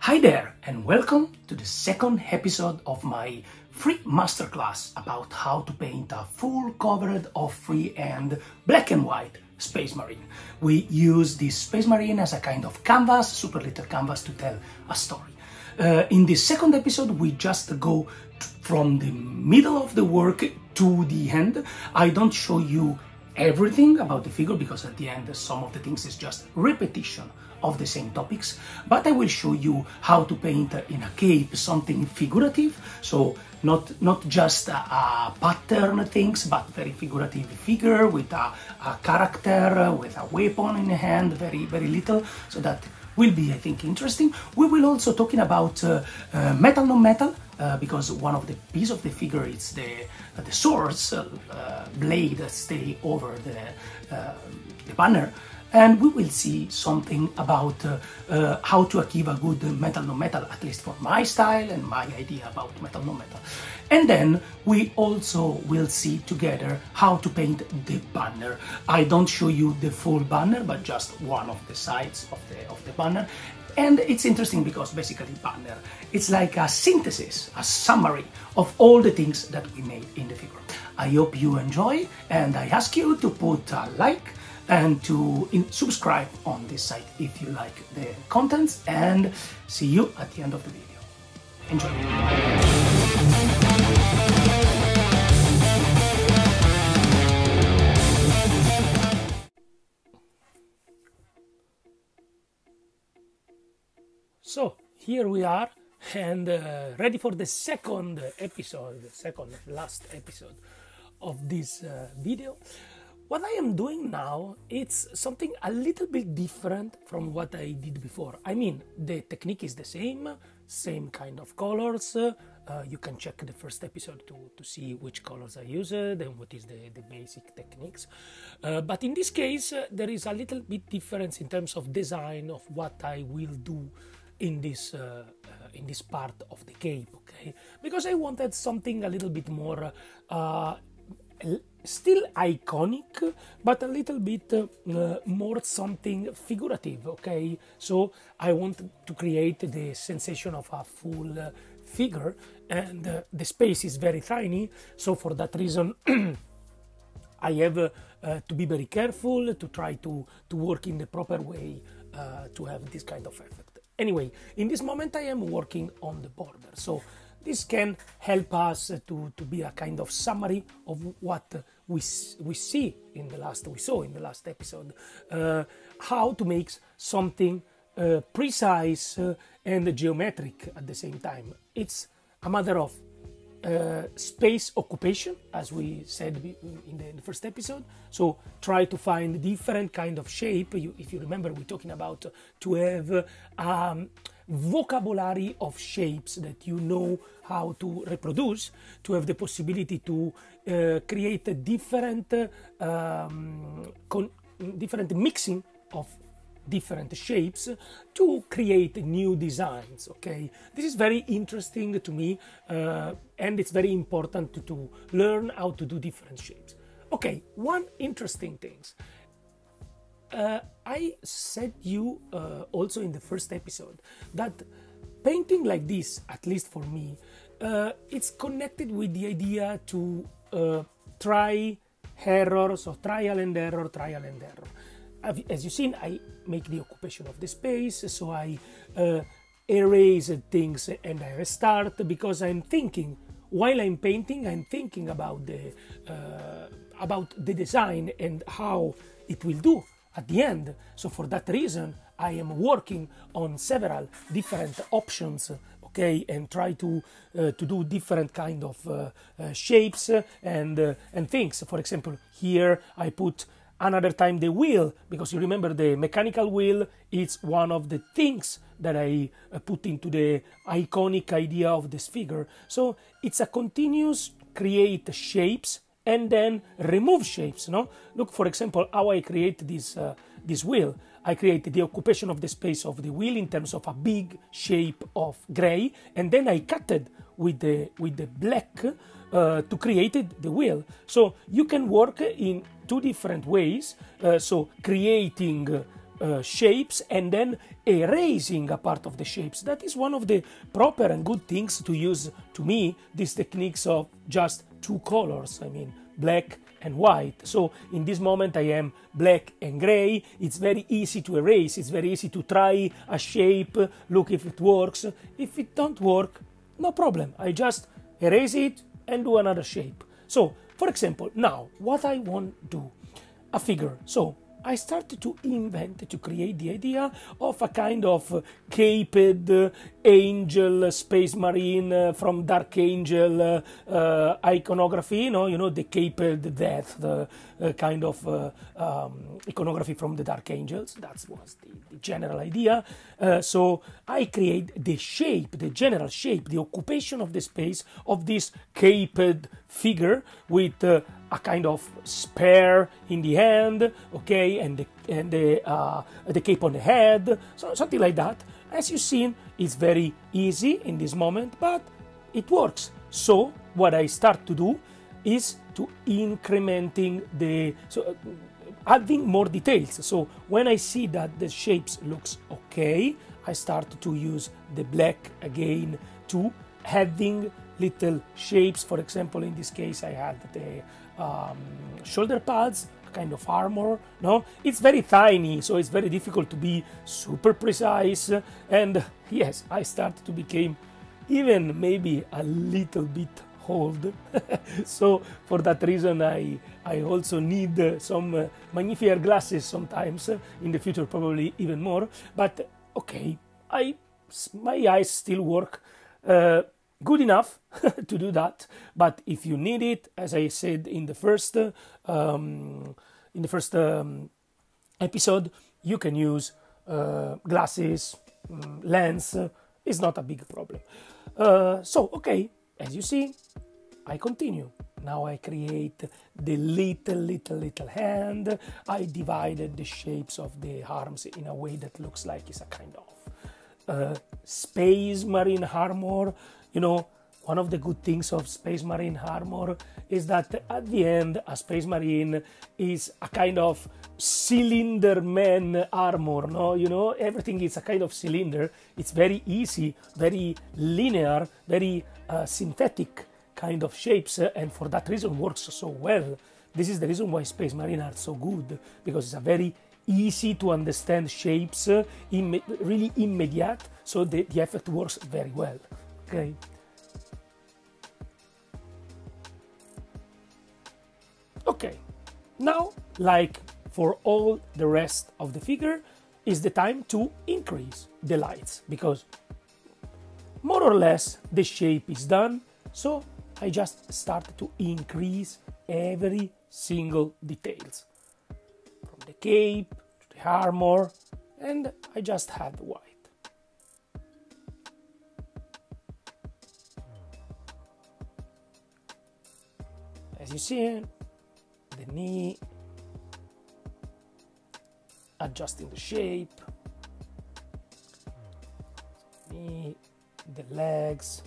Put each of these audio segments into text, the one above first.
Hi there and welcome to the second episode of my free masterclass about how to paint a full covered of freehand black and white Space Marine. We use this Space Marine as a kind of canvas, super little canvas to tell a story. In this second episode we just go from the middle of the work to the end. I don't show you everything about the figure because at the end some of the things is just repetition of the same topics, but I will show you how to paint in a cape something figurative, so not just a pattern things, but very figurative figure with a character, with a weapon in the hand, very little, so that will be, I think, interesting. We will also talking about metal non-metal, because one of the piece of the figure is the swords blade that stay over the banner. And we will see something about how to achieve a good metal non-metal, at least for my style and my idea about metal non-metal. And then we also will see together how to paint the banner. I don't show you the full banner, but just one of the sides of the banner. And it's interesting because basically banner, it's like a synthesis, a summary of all the things that we made in the figure. I hope you enjoy, and I ask you to put a like and to subscribe on this site if you like the contents, and see you at the end of the video. Enjoy. So here we are, and ready for the second episode, last episode of this video. What I am doing now, it's something a little bit different from what I did before. I mean, the technique is the same kind of colors. You can check the first episode to see which colors I used and what is the basic techniques. But in this case, there is a little bit difference in terms of design of what I will do in this part of the cape, okay? Because I wanted something a little bit more still iconic, but a little bit more something figurative, okay? So I want to create the sensation of a full figure, and the space is very tiny, so for that reason I have to be very careful to try to work in the proper way to have this kind of effect. Anyway, in this moment I am working on the border, so this can help us to be a kind of summary of what we saw in the last episode, how to make something precise and geometric at the same time. It's a matter of space occupation, as we said in the first episode. So try to find different kind of shape. If you remember, we're talking about to have vocabulary of shapes that you know how to reproduce, to have the possibility to create a different mixing of different shapes to create new designs, okay? This is very interesting to me, and it's very important to learn how to do different shapes. Okay, one interesting thing. I said you also in the first episode that painting like this, at least for me, it's connected with the idea to try errors, or trial and error. As you've seen, I make the occupation of the space, so I erase things and I restart, because I'm thinking, while I'm painting, I'm thinking about the design and how it will do at the end. So for that reason, I am working on several different options, okay, and try to do different kind of shapes and things. For example, here I put another time the wheel, because you remember the mechanical wheel is one of the things that I put into the iconic idea of this figure. So it's a continuous create shapes and then remove shapes, no? Look, for example, how I create this wheel. I create the occupation of the space of the wheel in terms of a big shape of gray, and then I cut it with the black to create the wheel. So you can work in two different ways. So creating shapes and then erasing a part of the shapes. That is one of the proper and good things to use, to me, these techniques of just two colors, I mean black and white. So in this moment I am black and gray. It's very easy to erase, it's very easy to try a shape, look if it works. If it don't work, no problem, I just erase it and do another shape. So for example, now what I want to do, a figure. So I started to invent, to create the idea of a kind of caped angel, space marine from Dark Angel iconography, you know, the caped death, the kind of iconography from the Dark Angels. That was the general idea. So I create the shape, the general shape, the occupation of the space of this caped figure with a kind of spear in the hand, okay, and the cape on the head, so something like that. As you've seen, it's very easy in this moment, but it works. So what I start to do is to incrementing adding more details. So when I see that the shapes looks okay, I start to use the black again to adding little shapes. For example, in this case I had the shoulder pads, kind of armor. No, it's very tiny, so it's very difficult to be super precise. And yes, I started to become even maybe a little bit old. So for that reason I also need some magnifier glasses sometimes, in the future probably even more. But okay, my eyes still work good enough to do that. But if you need it, as I said in the first episode, you can use glasses, lens. It's not a big problem. So okay, as you see, I continue. Now I create the little hand. I divided the shapes of the arms in a way that looks like it's a kind of space marine armor. You know, one of the good things of space marine armor is that at the end a space marine is a kind of cylinder man armor, no? You know, everything is a kind of cylinder. It's very easy, very linear, very synthetic kind of shapes, and for that reason works so well. This is the reason why space marine are so good, because it's a very easy to understand shapes, really immediate, so the effect works very well. Okay. Okay, now, like for all the rest of the figure, is the time to increase the lights, because more or less the shape is done. So I just start to increase every single details, from the cape to the armor, and I just had white. As you see, the knee, adjusting the shape, knee, the legs,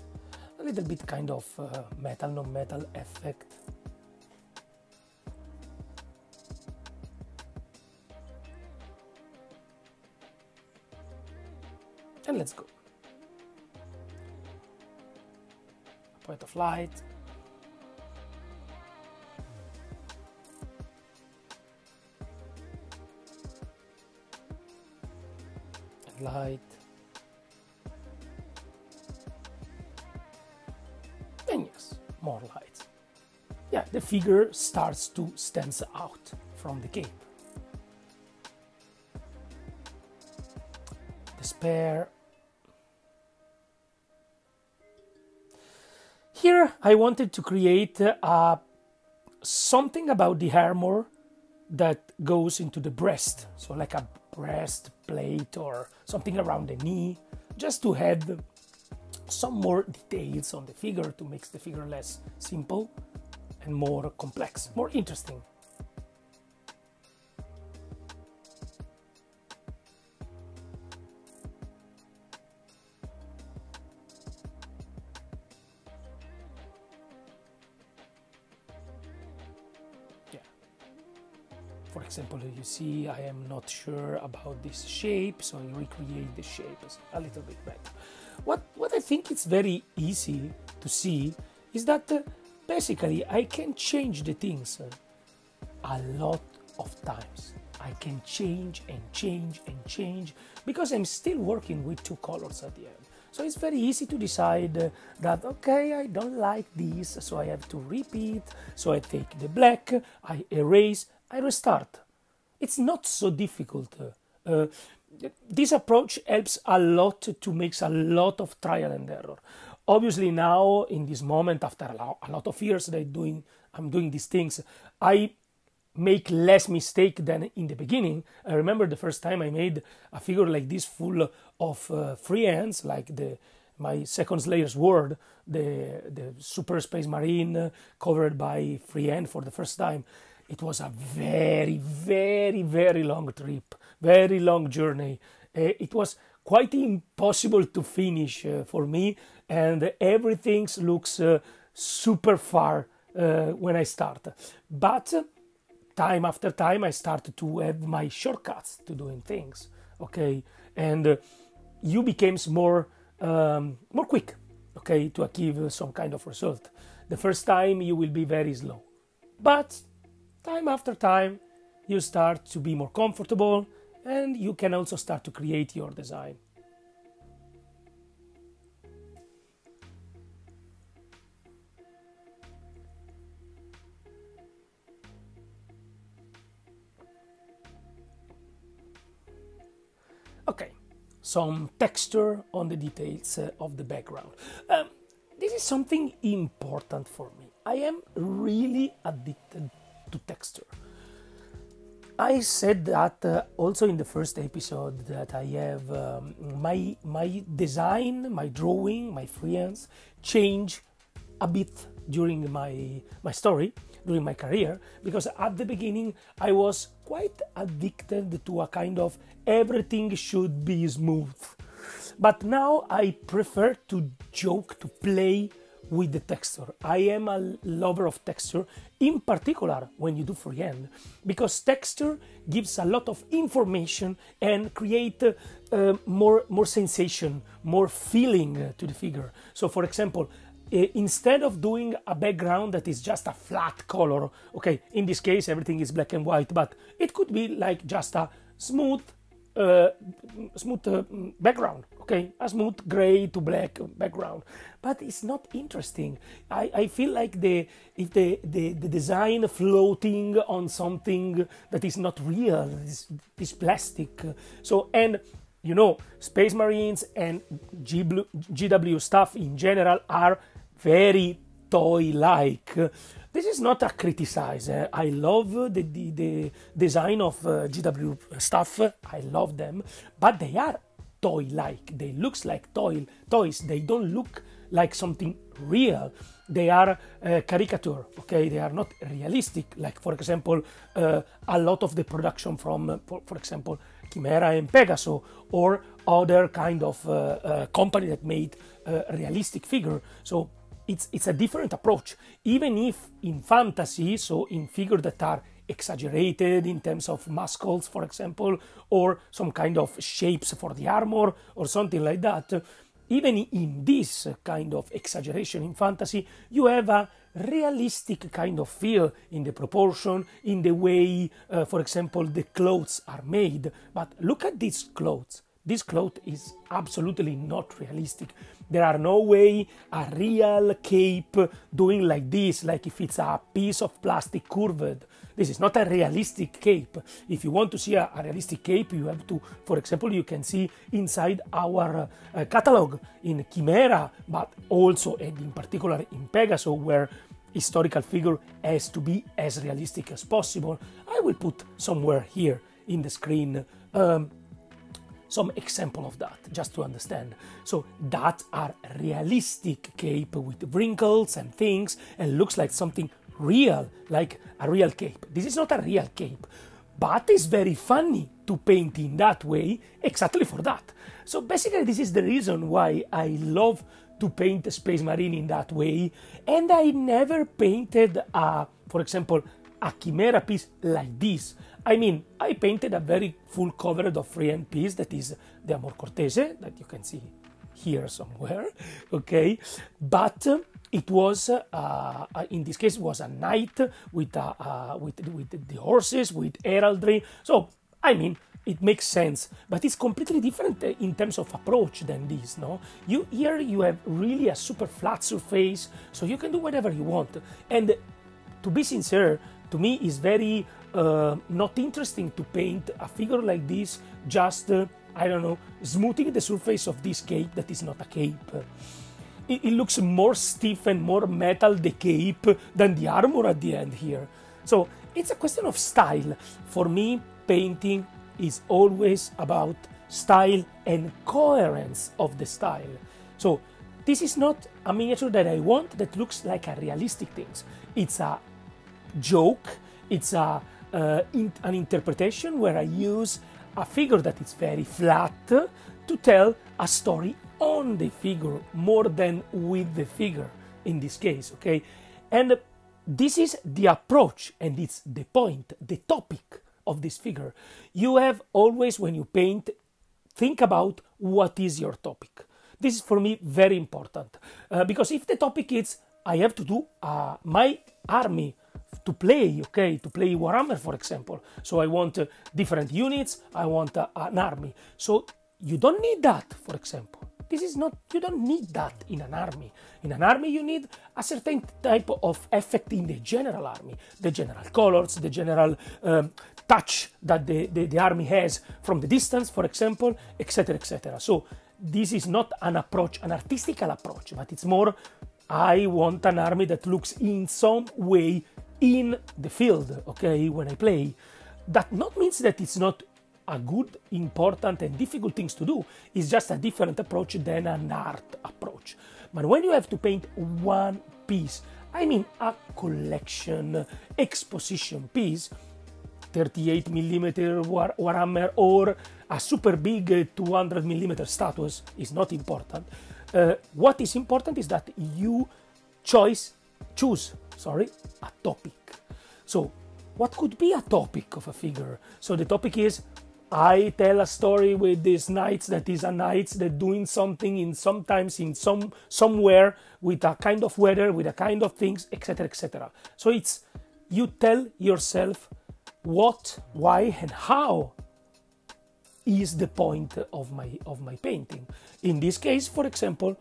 a little bit kind of metal, non-metal effect. And let's go. Point of light. Light, and yes, more light. Yeah, the figure starts to stand out from the cape. The spear. Here I wanted to create something about the armor that goes into the breast, so like a breastplate or something around the knee, just to have some more details on the figure to make the figure less simple and more complex, more interesting. for example, you see I am not sure about this shape, so I recreate the shape a little bit better. What I think it's very easy to see is that basically I can change the things a lot of times. I can change and change and change because I'm still working with two colors at the end. So it's very easy to decide that, okay, I don't like this, so I have to repeat. So I take the black, I erase, I restart. It's not so difficult. This approach helps a lot to make a lot of trial and error. Obviously now, in this moment, after a lot of years that I'm doing these things, I make less mistake than in the beginning. I remember the first time I made a figure like this full of freehands, like my second Slayer's World, the Super Space Marine covered by freehand for the first time. It was a very, very, very long trip, very long journey. It was quite impossible to finish for me, and everything looks super far when I start. But time after time I started to have my shortcuts to doing things, okay, and you becomes more quick, okay, to achieve some kind of result. The first time you will be very slow, but time after time you start to be more comfortable, and you can also start to create your design. Okay, some texture on the details of the background. This is something important for me. I am really addicted to texture. I said that also in the first episode, that I have my design, my drawing, my freehands change a bit during my story, during my career, because at the beginning I was quite addicted to a kind of everything should be smooth. But now I prefer to joke, to play with the texture. I am a lover of texture, in particular when you do freehand, because texture gives a lot of information and create more sensation, more feeling to the figure. So for example, instead of doing a background that is just a flat color, okay, in this case everything is black and white, but it could be like just a smooth background, okay, a smooth gray to black background, but it's not interesting. I feel like if the design floating on something that is not real, this plastic. So, and you know, Space Marines and GW stuff in general are very toy-like. This is not a criticize. I love the design of GW stuff. I love them, but they are toy-like. They look like toys. They don't look like something real. They are caricature. Okay, they are not realistic. Like for example, a lot of the production from, for example, Kimera and Pegasus, or other kind of company that made realistic figure. So it's a different approach, even if in fantasy, so in figures that are exaggerated in terms of muscles, for example, or some kind of shapes for the armor or something like that. Even in this kind of exaggeration in fantasy, you have a realistic kind of feel in the proportion, in the way, for example, the clothes are made. But look at these clothes. This cloth is absolutely not realistic. There are no way a real cape doing like this, like if it's a piece of plastic curved. This is not a realistic cape. If you want to see a realistic cape, you have to, for example, you can see inside our catalog in Kimera, but also and in particular in Pegasus, where historical figure has to be as realistic as possible. I will put somewhere here in the screen some example of that, just to understand. So that are realistic cape with wrinkles and things, and looks like something real, like a real cape. This is not a real cape, but it's very funny to paint in that way, exactly for that. So basically this is the reason why I love to paint the Space Marine in that way, and I never painted, for example, a Kimera piece like this. I mean, I painted a very full coverage of freehand piece that is the Amor Cortese, that you can see here somewhere, okay? But it was, in this case, it was a knight with the horses, with heraldry. So, I mean, it makes sense, but it's completely different in terms of approach than this, no? Here you have really a super flat surface, so you can do whatever you want. And to be sincere, to me it's very not interesting to paint a figure like this, just, I don't know, smoothing the surface of this cape that is not a cape. It looks more stiff and more metal, the cape, than the armor at the end here. So it's a question of style. For me, painting is always about style and coherence of the style. So this is not a miniature that I want that looks like a realistic thing. It's a joke, it's an interpretation where I use a figure that is very flat to tell a story on the figure more than with the figure in this case, okay? And this is the approach, and it's the point, the topic of this figure. You have always, when you paint, think about what is your topic. This is for me very important, because if the topic is I have to do my army to play, okay, to play Warhammer, for example, so I want different units, I want an army, so you don't need that, for example. This is not, you don't need that in an army. In an army you need a certain type of effect in the general army, the general colors, the general touch that the army has from the distance, for example, etc., etc. So this is not an approach, an artistical approach, but it's more, I want an army that looks in some way in the field, okay, when I play. That not means that it's not a good, important and difficult things to do. It's just a different approach than an art approach. But when you have to paint one piece, I mean a collection, exposition piece, 38mm Warhammer or a super big 200mm statues is not important. What is important is that you choose a topic. So what could be a topic of a figure? So the topic is, I tell a story with these knights that is a knights that doing something in sometimes in somewhere with a kind of weather, with a kind of things, etc., etc. So it's, you tell yourself what, why, and how is the point of my painting. In this case, for example,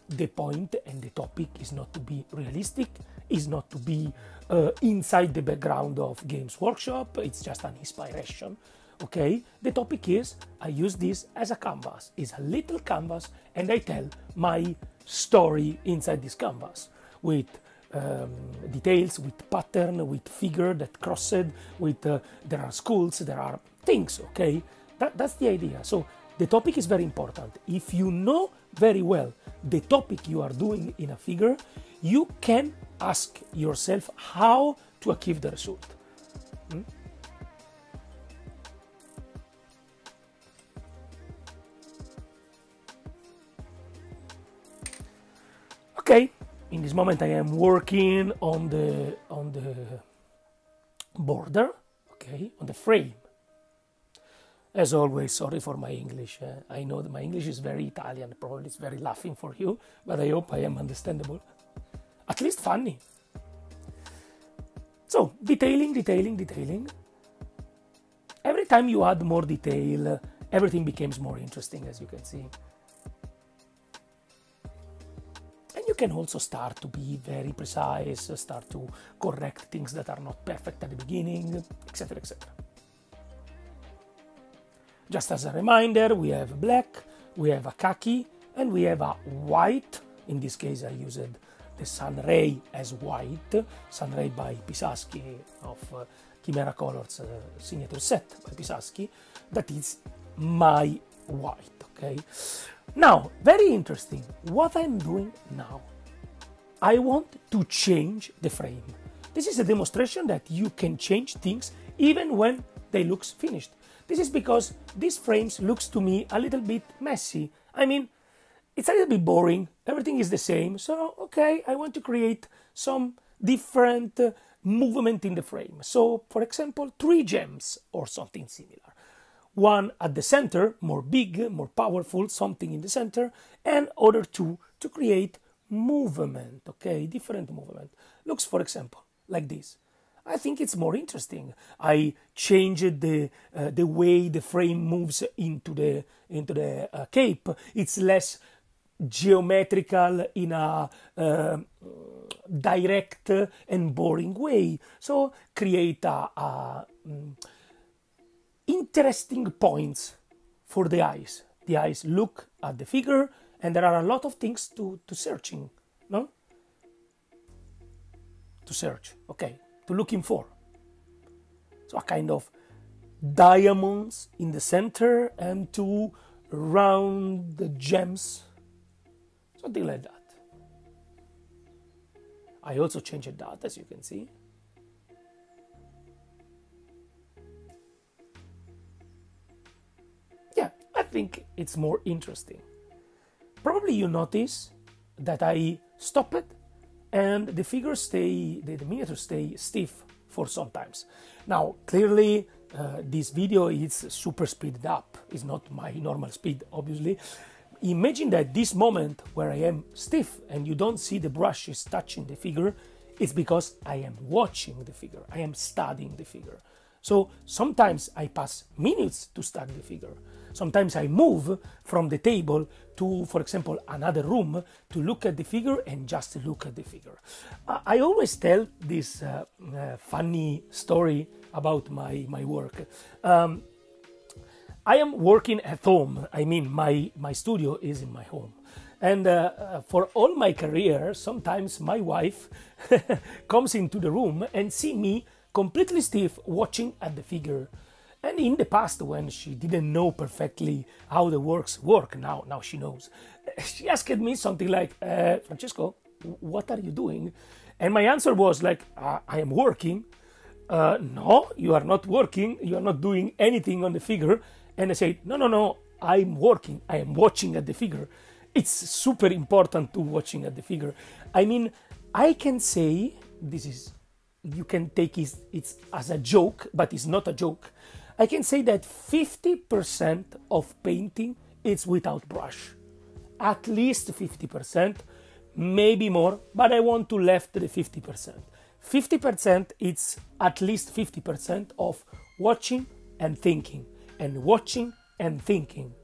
the point and the topic is not to be realistic, is not to be inside the background of Games Workshop, it's just an inspiration. Okay, the topic is, I use this as a canvas. It's a little canvas and I tell my story inside this canvas with details, with pattern, with figure that crossed, with there are schools, there are things, okay? That's the idea. So the topic is very important. If you know very well the topic you are doing in a figure, you can ask yourself how to achieve the result. Okay, in this moment I am working on the border, okay, on the frame. As always, sorry for my English. I know that my English is very Italian, probably it's very laughing for you, but I hope I am understandable. At least funny. So, detailing, detailing, detailing. Every time you add more detail, everything becomes more interesting, as you can see. And you can also start to be very precise, start to correct things that are not perfect at the beginning, etc., etc. Just as a reminder, we have black, we have a khaki, and we have a white. In this case, I used the Sunray as white, Sunray by Pisaski of Kimera Kolors signature set by Pisaski. That is my white, okay? Now, very interesting, what I'm doing now. I want to change the frame. This is a demonstration that you can change things even when they look finished. This is because these frames looks to me a little bit messy. I mean, it's a little bit boring. Everything is the same. So, okay, I want to create some different movement in the frame. So, for example, 3 gems or something similar. One at the center, more big, more powerful, something in the center, and other 2 to create movement, okay, different movement. Looks, for example, like this. I think it's more interesting. I changed the way the frame moves into the cape. It's less geometrical in a direct and boring way. So create interesting points for the eyes. The eyes look at the figure, and there are a lot of things to searching, no? To search, okay, to looking for. So a kind of diamonds in the center and 2 round gems, something like that. I also changed that, as you can see. Yeah, I think it's more interesting. Probably you notice that I stop it and the figures stay, the miniatures stay stiff for sometimes. Now, clearly, this video is super speeded up. It's not my normal speed, obviously. Imagine that this moment where I am stiff and you don't see the brushes touching the figure, it's because I am watching the figure, I am studying the figure. So sometimes I pass minutes to study the figure. Sometimes I move from the table to, for example, another room to look at the figure and just look at the figure. I always tell this funny story about my work. I am working at home. I mean, my studio is in my home. And for all my career, sometimes my wife comes into the room and see me completely stiff watching at the figure. And in the past, when she didn't know perfectly how the works work, now she knows, she asked me something like, Francesco, what are you doing? And my answer was like, I am working. No, you are not working. You are not doing anything on the figure. And I said, no, I'm working. I am watching at the figure. It's super important to watching at the figure. I mean, I can say, this is, you can take it as a joke, but it's not a joke. I can say that 50% of painting is without brush. At least 50%, maybe more, but I want to left the 50%. 50% it's at least 50% of watching and thinking, and watching and thinking.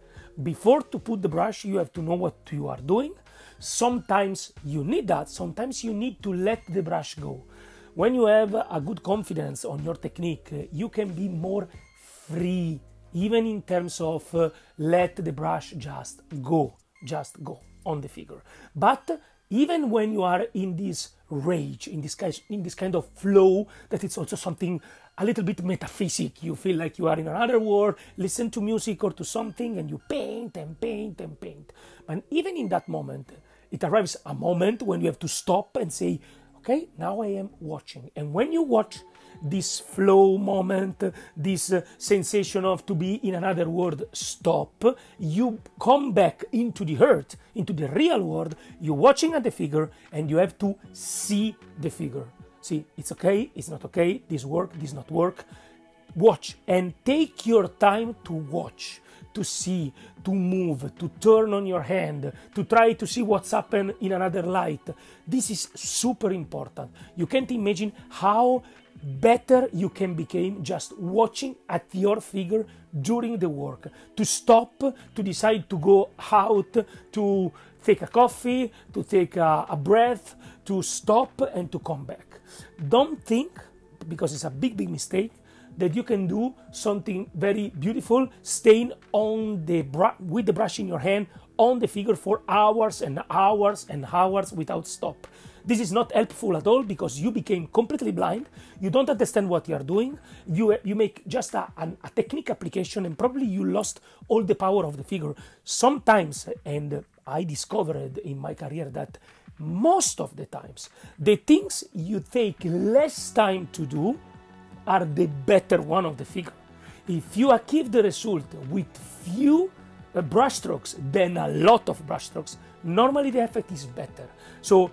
Before to put the brush, you have to know what you are doing. Sometimes you need that, sometimes you need to let the brush go. When you have a good confidence on your technique, you can be more free, even in terms of let the brush just go on the figure. But even when you are in this rage, in this kind of flow, that it's also something a little bit metaphysic. You feel like you are in another world, listen to music or to something, and you paint and paint and paint. But even in that moment, it arrives a moment when you have to stop and say, okay, now I am watching. And when you watch this flow moment, this sensation of to be in another world stop, you come back into the earth, into the real world, you're watching at the figure and you have to see the figure. See, it's okay, it's not okay, this work, this not work. Watch and take your time to watch, to see, to move, to turn on your hand, to try to see what's happened in another light. This is super important. You can't imagine how better you can become just watching at your figure during the work. To stop, to decide to go out, to take a coffee, to take a breath, to stop and to come back. Don't think, because it's a big mistake, that you can do something very beautiful, staying on the with the brush in your hand on the figure for hours and hours and hours without stop. This is not helpful at all, because you became completely blind, you don't understand what you are doing, you make just a technique application, and probably you lost all the power of the figure. Sometimes, and I discovered in my career that most of the times, the things you take less time to do are the better one of the figure. If you achieve the result with few brush strokes than a lot of brush strokes, normally the effect is better. So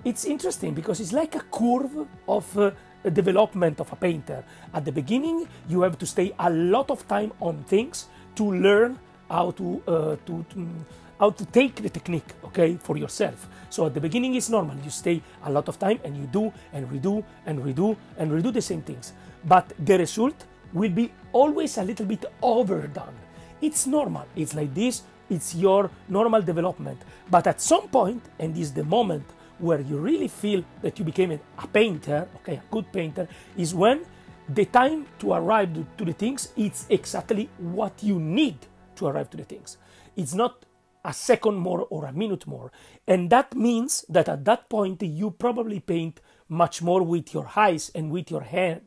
it's interesting because it's like a curve of a development of a painter. At the beginning, you have to stay a lot of time on things to learn how to take the technique, okay, for yourself. So at the beginning it's normal, you stay a lot of time and you do and redo and redo and redo the same things, but the result will be always a little bit overdone. It's normal, it's like this, it's your normal development. But at some point, and this is the moment where you really feel that you became a painter, okay, a good painter, is when the time to arrive to the things, it's exactly what you need to arrive to the things. It's not a second more or a minute more. And that means that at that point you probably paint much more with your eyes and with your head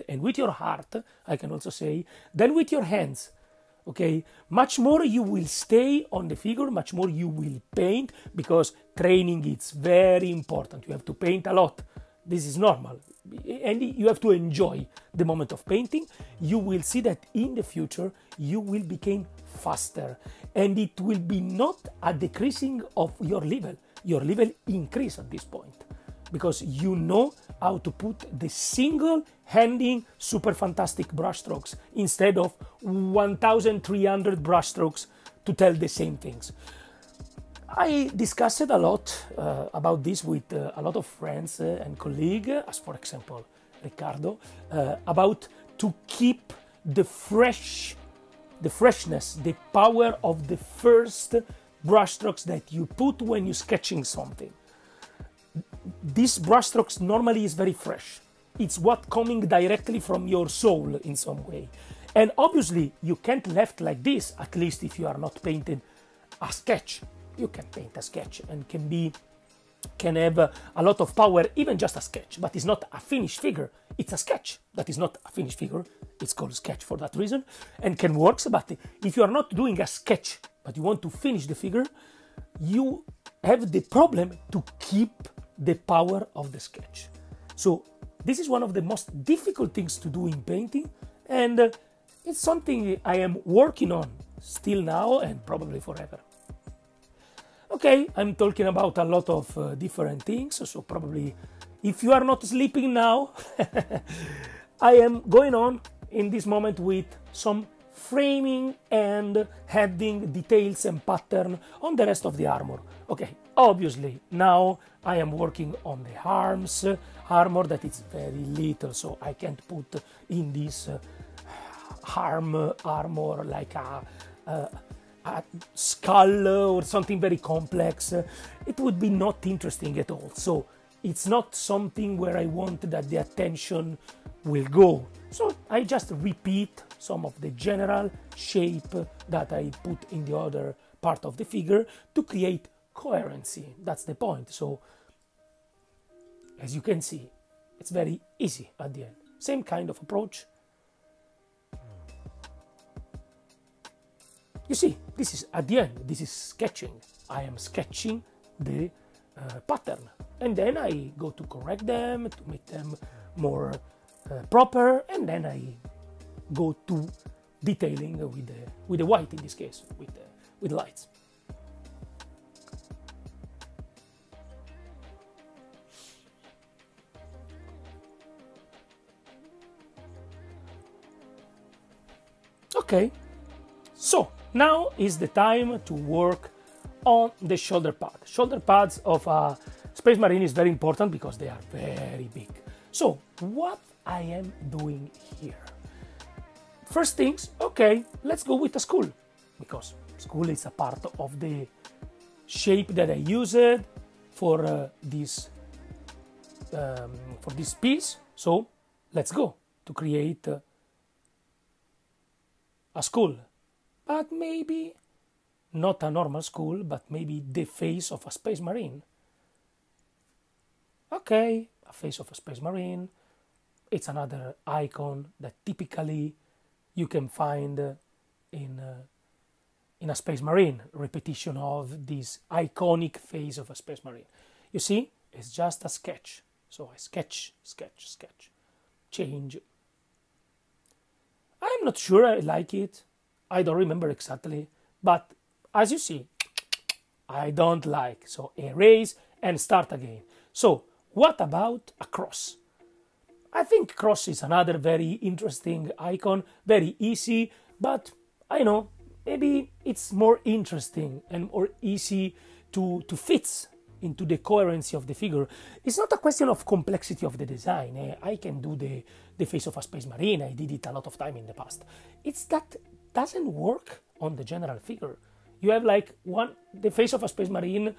and with your heart, I can also say, than with your hands. Okay, much more you will stay on the figure, much more you will paint, because training is very important. You have to paint a lot. This is normal, and you have to enjoy the moment of painting. You will see that in the future you will become faster, and it will be not a decreasing of your level increase at this point, because you know how to put the single handing super fantastic brushstrokes instead of 1,300 brushstrokes to tell the same things. I discussed a lot about this with a lot of friends and colleagues, as for example Ricardo, about to keep the freshness, the power of the first brushstrokes that you put when you're sketching something. This brushstrokes normally is very fresh. It's what coming directly from your soul in some way. And obviously you can't left like this, at least if you are not painting a sketch. You can paint a sketch and can have a lot of power, even just a sketch, but it's not a finished figure. It's a sketch that is not a finished figure. It's called sketch for that reason, and can work. But if you are not doing a sketch, but you want to finish the figure, you have the problem to keep the power of the sketch. So this is one of the most difficult things to do in painting, and it's something I am working on still now and probably forever. Okay, I'm talking about a lot of different things, so probably if you are not sleeping now, I am going on in this moment with some framing and adding details and pattern on the rest of the armor. Okay, obviously now I am working on the arms, armor that is very little, so I can't put in this armor like a skull or something very complex. It would be not interesting at all. So it's not something where I want that the attention will go. So I just repeat some of the general shape that I put in the other part of the figure to create coherency. That's the point. So as you can see, it's very easy at the end. Same kind of approach. You see, this is at the end, this is sketching. I am sketching the pattern, and then I go to correct them, to make them more proper, and then I go to detailing with the white, in this case, with lights. Okay, so now is the time to work on the shoulder pad. Shoulder pads of a Space Marine is very important because they are very big. So what I am doing here? First things, okay, let's go with a skull, because skull is a part of the shape that I used for this piece. So let's go to create a skull. But maybe not a normal skull, but maybe the face of a Space Marine. Okay, a face of a Space Marine. It's another icon that typically you can find in a Space Marine. Repetition of this iconic face of a Space Marine. You see, it's just a sketch. So I sketch, sketch, sketch, change. I'm not sure I like it. I don't remember exactly, but as you see, I don't like. So erase and start again. So what about a cross? I think cross is another very interesting icon, very easy, but I know, maybe it's more interesting and more easy to fit into the coherency of the figure. It's not a question of complexity of the design. I can do the face of a space marine, I did it a lot of time in the past. It's that doesn't work on the general figure. You have like the face of a space marine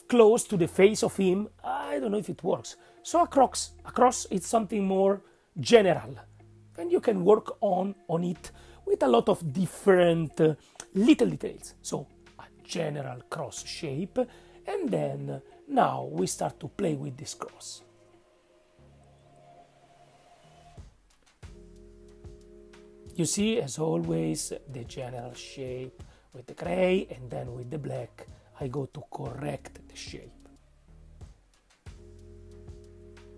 close to the face of him. I don't know if it works. So a cross is something more general, and you can work on it with a lot of different little details. So a general cross shape, and then now we start to play with this cross. You see, as always, the general shape with the gray, and then with the black I go to correct the shape.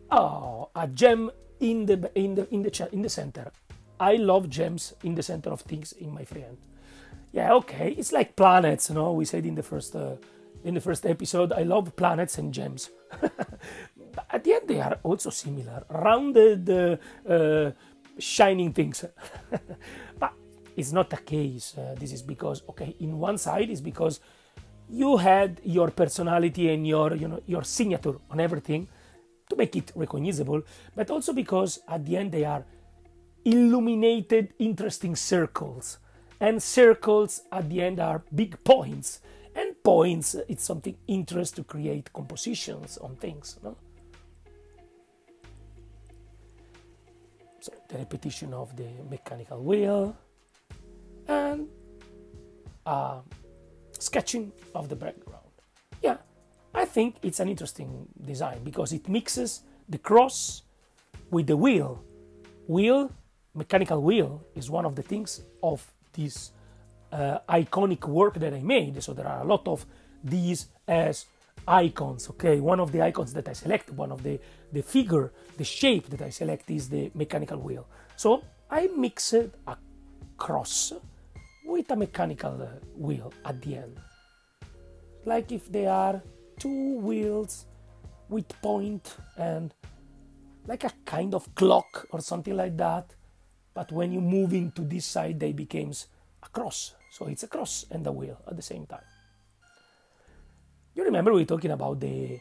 Oh, a gem in the center. I love gems in the center of things in my freehand. Yeah, okay, it's like planets, no? We said in the first episode, I love planets and gems. But at the end, they are also similar, rounded, shining things. But it's not the case. This is because, okay, in one side is because you had your personality and your signature on everything to make it recognizable, but also because at the end they are illuminated, interesting circles, and circles at the end are big points, and points, it's something interesting to create compositions on things, no? So the repetition of the mechanical wheel and sketching of the background. Yeah, I think it's an interesting design because it mixes the cross with the wheel. Mechanical wheel is one of the things of this iconic work that I made. So there are a lot of these as icons. Okay, one of the icons that I select, one of the figure, the shape that I select is the mechanical wheel. So I mixed a cross with a mechanical wheel at the end. Like if they are two wheels with point and like a kind of clock or something like that, but when you move into this side they becomes a cross. So it's a cross and a wheel at the same time. You remember we were talking about the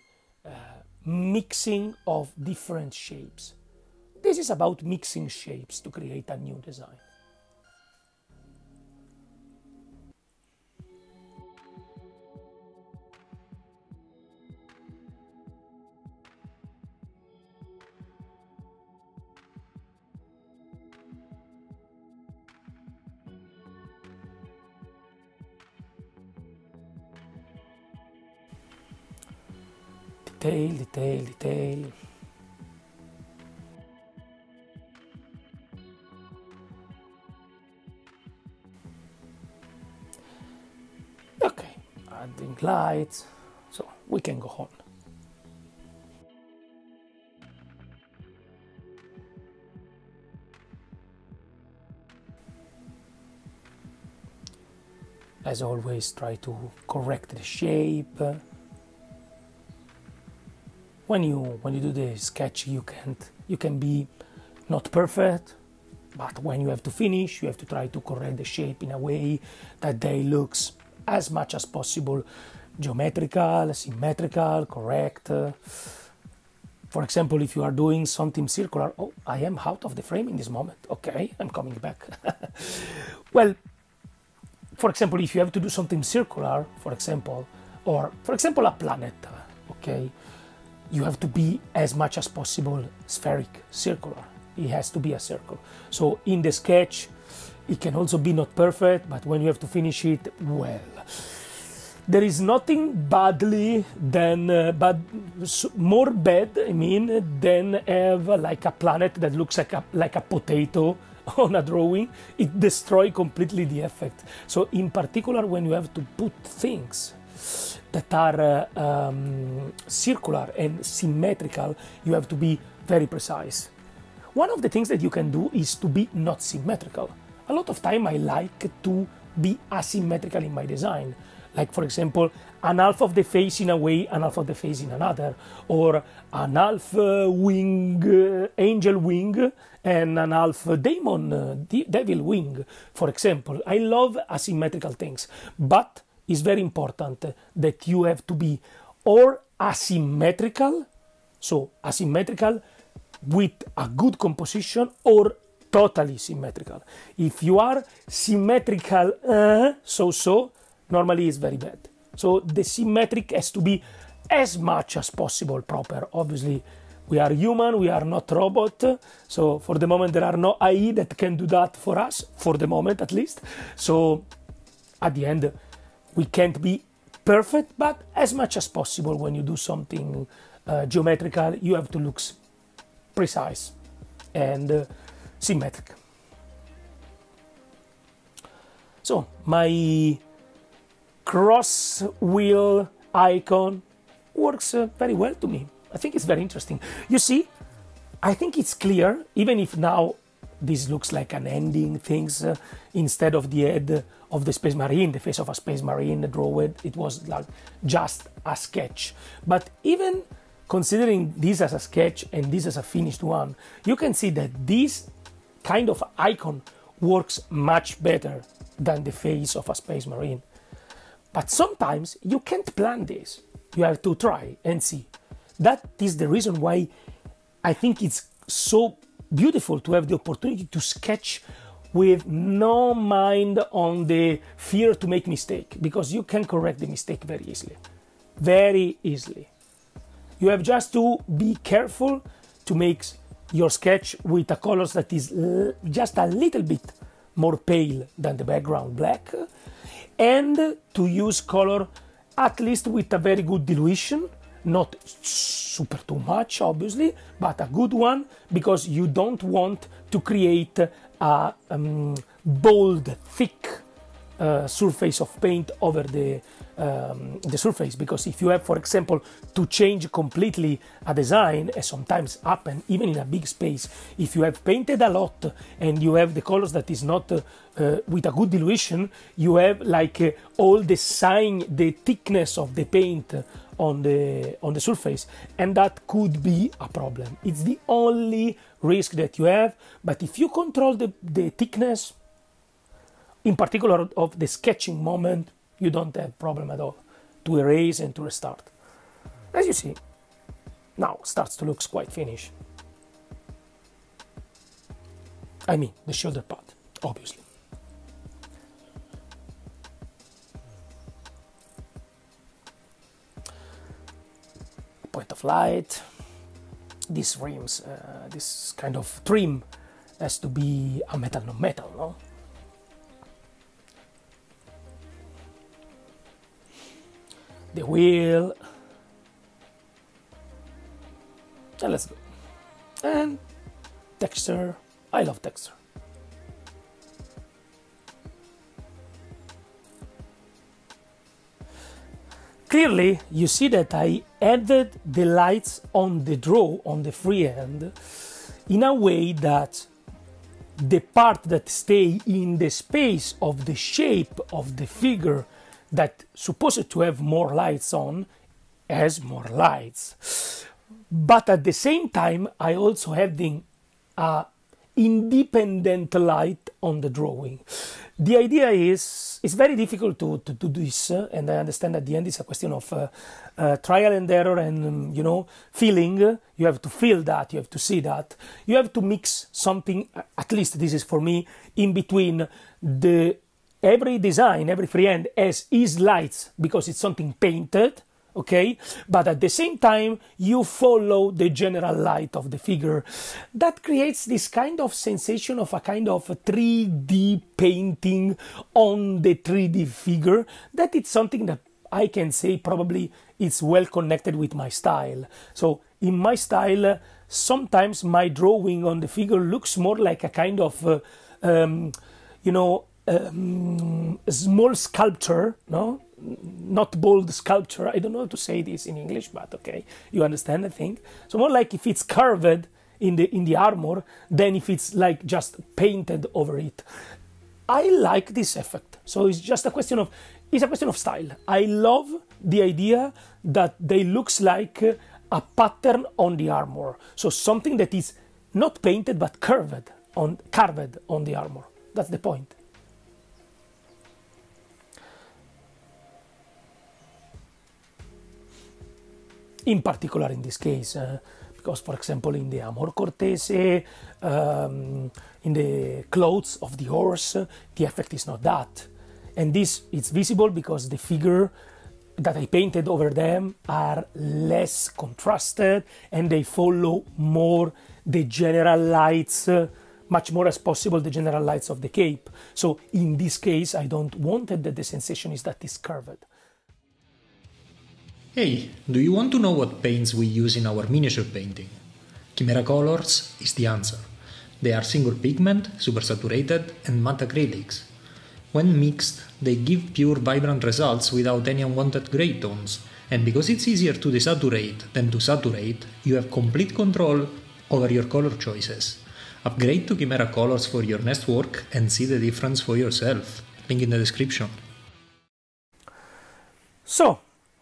mixing of different shapes. This is about mixing shapes to create a new design. Detail. Okay, adding lights, so we can go on. As always, try to correct the shape. When you do the sketch, you can be not perfect, but when you have to finish, you have to try to correct the shape in a way that they looks as much as possible geometrical, symmetrical, correct. For example, if you are doing something circular, oh, I am out of the frame in this moment. Okay, I'm coming back. Well, for example, if you have to do something circular, for example, a planet, okay, you have to be as much as possible spheric, circular. It has to be a circle. So in the sketch, it can also be not perfect, but when you have to finish it, well, there is nothing badly than more bad, I mean, than have like a planet that looks like a potato on a drawing. It destroys completely the effect. So in particular, when you have to put things that are circular and symmetrical, you have to be very precise. One of the things that you can do is to be not symmetrical. A lot of time I like to be asymmetrical in my design. like for example, an half of the face in a way, an half of the face in another, or an half wing, angel wing, and an half demon, devil wing, for example. I love asymmetrical things, but it's very important that you have to be or asymmetrical, so asymmetrical with a good composition, or totally symmetrical. If you are symmetrical, so normally it's very bad. So the symmetric has to be as much as possible proper. Obviously, we are human, we are not robot. So for the moment, there are no AI that can do that for us, for the moment at least. So at the end, we can't be perfect, but as much as possible when you do something geometrical, you have to look precise and symmetric. So my cross wheel icon works very well to me. I think it's very interesting. You see, I think it's clear, even if now this looks like an ending things instead of the head of the Space Marine, the face of a Space Marine, draw it was like just a sketch. But even considering this as a sketch and this as a finished one, you can see that this kind of icon works much better than the face of a Space Marine. But sometimes you can't plan this. You have to try and see. That is the reason why I think it's so beautiful to have the opportunity to sketch with no mind on the fear to make mistake, because you can correct the mistake very easily. Very easily. You have just to be careful to make your sketch with a colors that is just a little bit more pale than the background black, and to use color at least with a very good dilution, not super too much obviously, but a good one, because you don't want to create a bold, thick surface of paint over the surface. Because if you have, for example, to change completely a design, as sometimes happen even in a big space, if you have painted a lot and you have the colors that is not with a good dilution, you have like all the sign, the thickness of the paint on the surface, and that could be a problem. It's the only risk that you have. But if you control the thickness, in particular of the sketching moment, you don't have problem at all to erase and to restart. As you see, now starts to look quite finished. I mean, the shoulder part, obviously. Point of light. These rims, this kind of trim has to be a metal, non metal, no? The wheel, and let's go. And texture, I love texture. Clearly, you see that I added the lights on the draw, on the freehand, in a way that the part that stay in the space of the shape of the figure that supposed to have more lights on has more lights. But at the same time, I also have the independent light on the drawing. The idea is, it's very difficult to do this, and I understand at the end it's a question of trial and error and, you know, feeling. You have to feel that, you have to see that. You have to mix something, at least this is for me, in between every design, every freehand has his lights because it's something painted, okay? But at the same time, you follow the general light of the figure. That creates this kind of sensation of a kind of 3D painting on the 3D figure. That it's something that I can say probably it's well connected with my style. So in my style, sometimes my drawing on the figure looks more like a kind of, you know, small sculpture, no? Not bold sculpture. I don't know how to say this in English, but okay, you understand, I think. So more like if it's carved in the armor than if it's like just painted over it. I like this effect. So it's just a question of it's a question of style. I love the idea that they looks like a pattern on the armor. So something that is not painted but carved on the armor. That's the point. In particular in this case, because for example in the Amor Cortese, in the clothes of the horse, the effect is not that. And this it's visible because the figure that I painted over them are less contrasted and they follow more the general lights, much more as possible the general lights of the cape. So in this case I don't want that the sensation is that it's curved. Hey, do you want to know what paints we use in our miniature painting? Kimera Kolors is the answer. They are single pigment, supersaturated and matte acrylics. When mixed, they give pure vibrant results without any unwanted grey tones, and because it's easier to desaturate than to saturate, you have complete control over your color choices. Upgrade to Kimera Kolors for your next work and see the difference for yourself. Link in the description. So,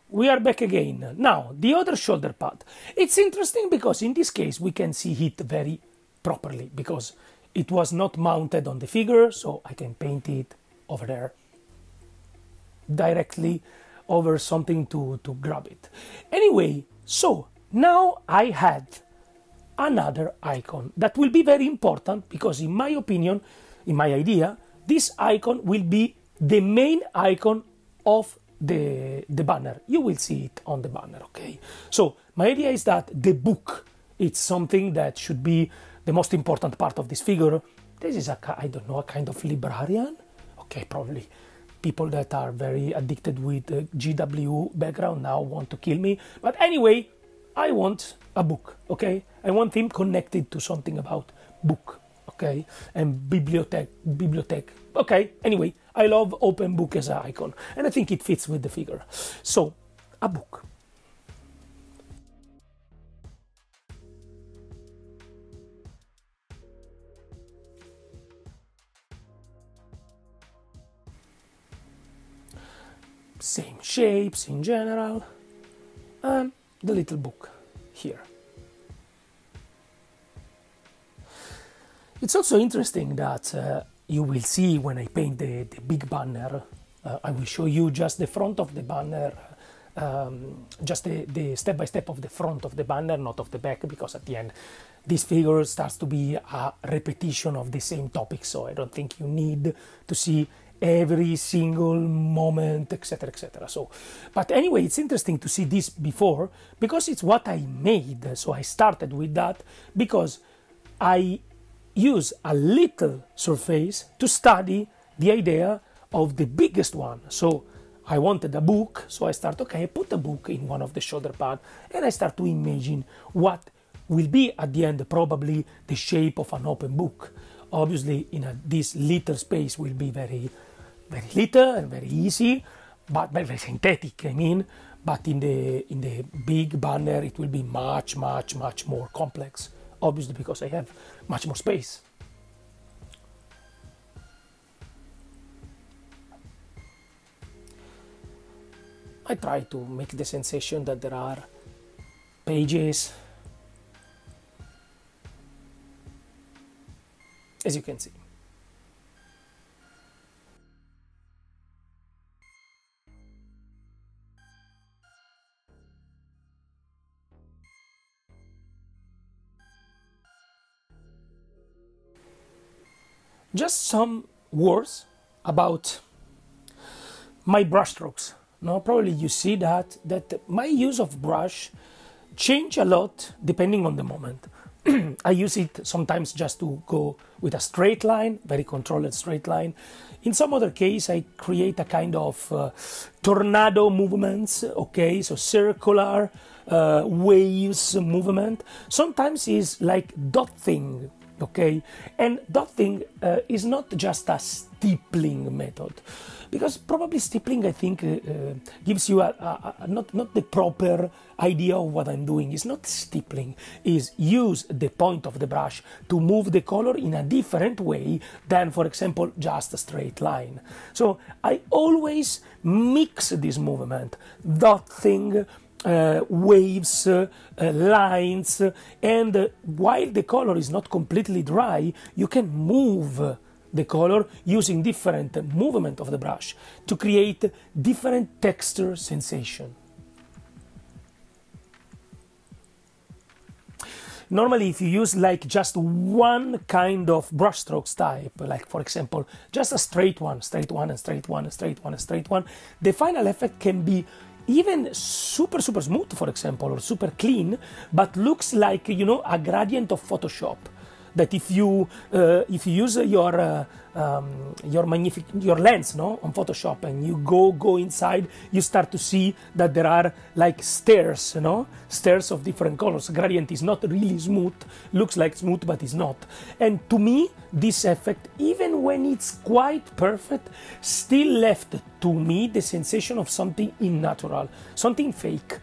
we are back again. Now, the other shoulder pad. It's interesting because in this case we can see it very properly because it was not mounted on the figure, so I can paint it over there directly over something to grab it. Anyway, so now I had another icon that will be very important because in my opinion, in my idea, this icon will be the main icon of the banner. You will see it on the banner, okay? So my idea is that the book, it's something that should be the most important part of this figure. This is I don't know, a kind of librarian, okay? Probably people that are very addicted with GW background now want to kill me, but anyway, I want a book, okay? I want him connected to something about book, okay? And bibliothèque, okay? Anyway, I love open book as an icon, and I think it fits with the figure. So, a book. Same shapes in general, and the little book here. It's also interesting that you will see when I paint the big banner, I will show you just the front of the banner, just the step-by-step of the front of the banner, not of the back, because at the end this figure starts to be a repetition of the same topic, so I don't think you need to see every single moment, etc, etc. So, but anyway, it's interesting to see this before, because it's what I made, so I started with that, because I use a little surface to study the idea of the biggest one. So I wanted a book, so I start, okay, I put a book in one of the shoulder pads and I start to imagine what will be at the end probably the shape of an open book. Obviously this little space will be very, very little and very easy, but very synthetic, I mean, but in the big banner it will be much more complex. Obviously because I have much more space. I try to make the sensation that there are pages, as you can see. Just some words about my brush strokes. Now, probably you see that my use of brush change a lot depending on the moment. I use it sometimes just to go with a straight line, very controlled straight line. In some other case, I create a kind of tornado movements, okay, so circular waves movement. Sometimes it's like dot thing, okay? And dotting is not just a stippling method, because probably stippling, I think, gives you not the proper idea of what I'm doing. It's not stippling, is use the point of the brush to move the color in a different way than, for example, just a straight line. So I always mix this movement, dotting, waves, lines, and while the color is not completely dry, you can move the color using different movement of the brush to create different texture sensation. Normally, if you use like just one kind of brushstrokes type, like for example, just a straight one, straight one, and straight one, and straight one, and straight one, the final effect can be even super smooth, for example, or super clean, but looks like, you know, a gradient of Photoshop. That if you use your lens, no, on Photoshop, and you go inside, you start to see that there are like stairs, you know, stairs of different colors. Gradient is not really smooth, looks like smooth, but it's not. And to me, this effect, even when it's quite perfect, still left to me the sensation of something unnatural, something fake.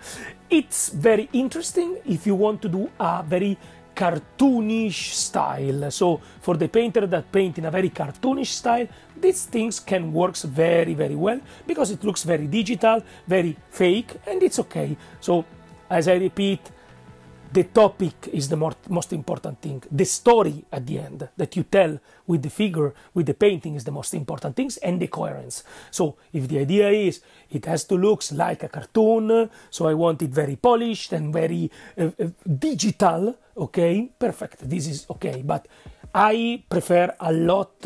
It's very interesting if you want to do a very cartoonish style. So for the painter that paint in a very cartoonish style, these things can work very well, because it looks very digital, very fake, and it's okay. So as I repeat, the topic is the most important thing. The story at the end that you tell with the figure, with the painting, is the most important things, and the coherence. So if the idea is it has to look like a cartoon, so I want it very polished and very digital, okay, perfect, this is okay. But I prefer a lot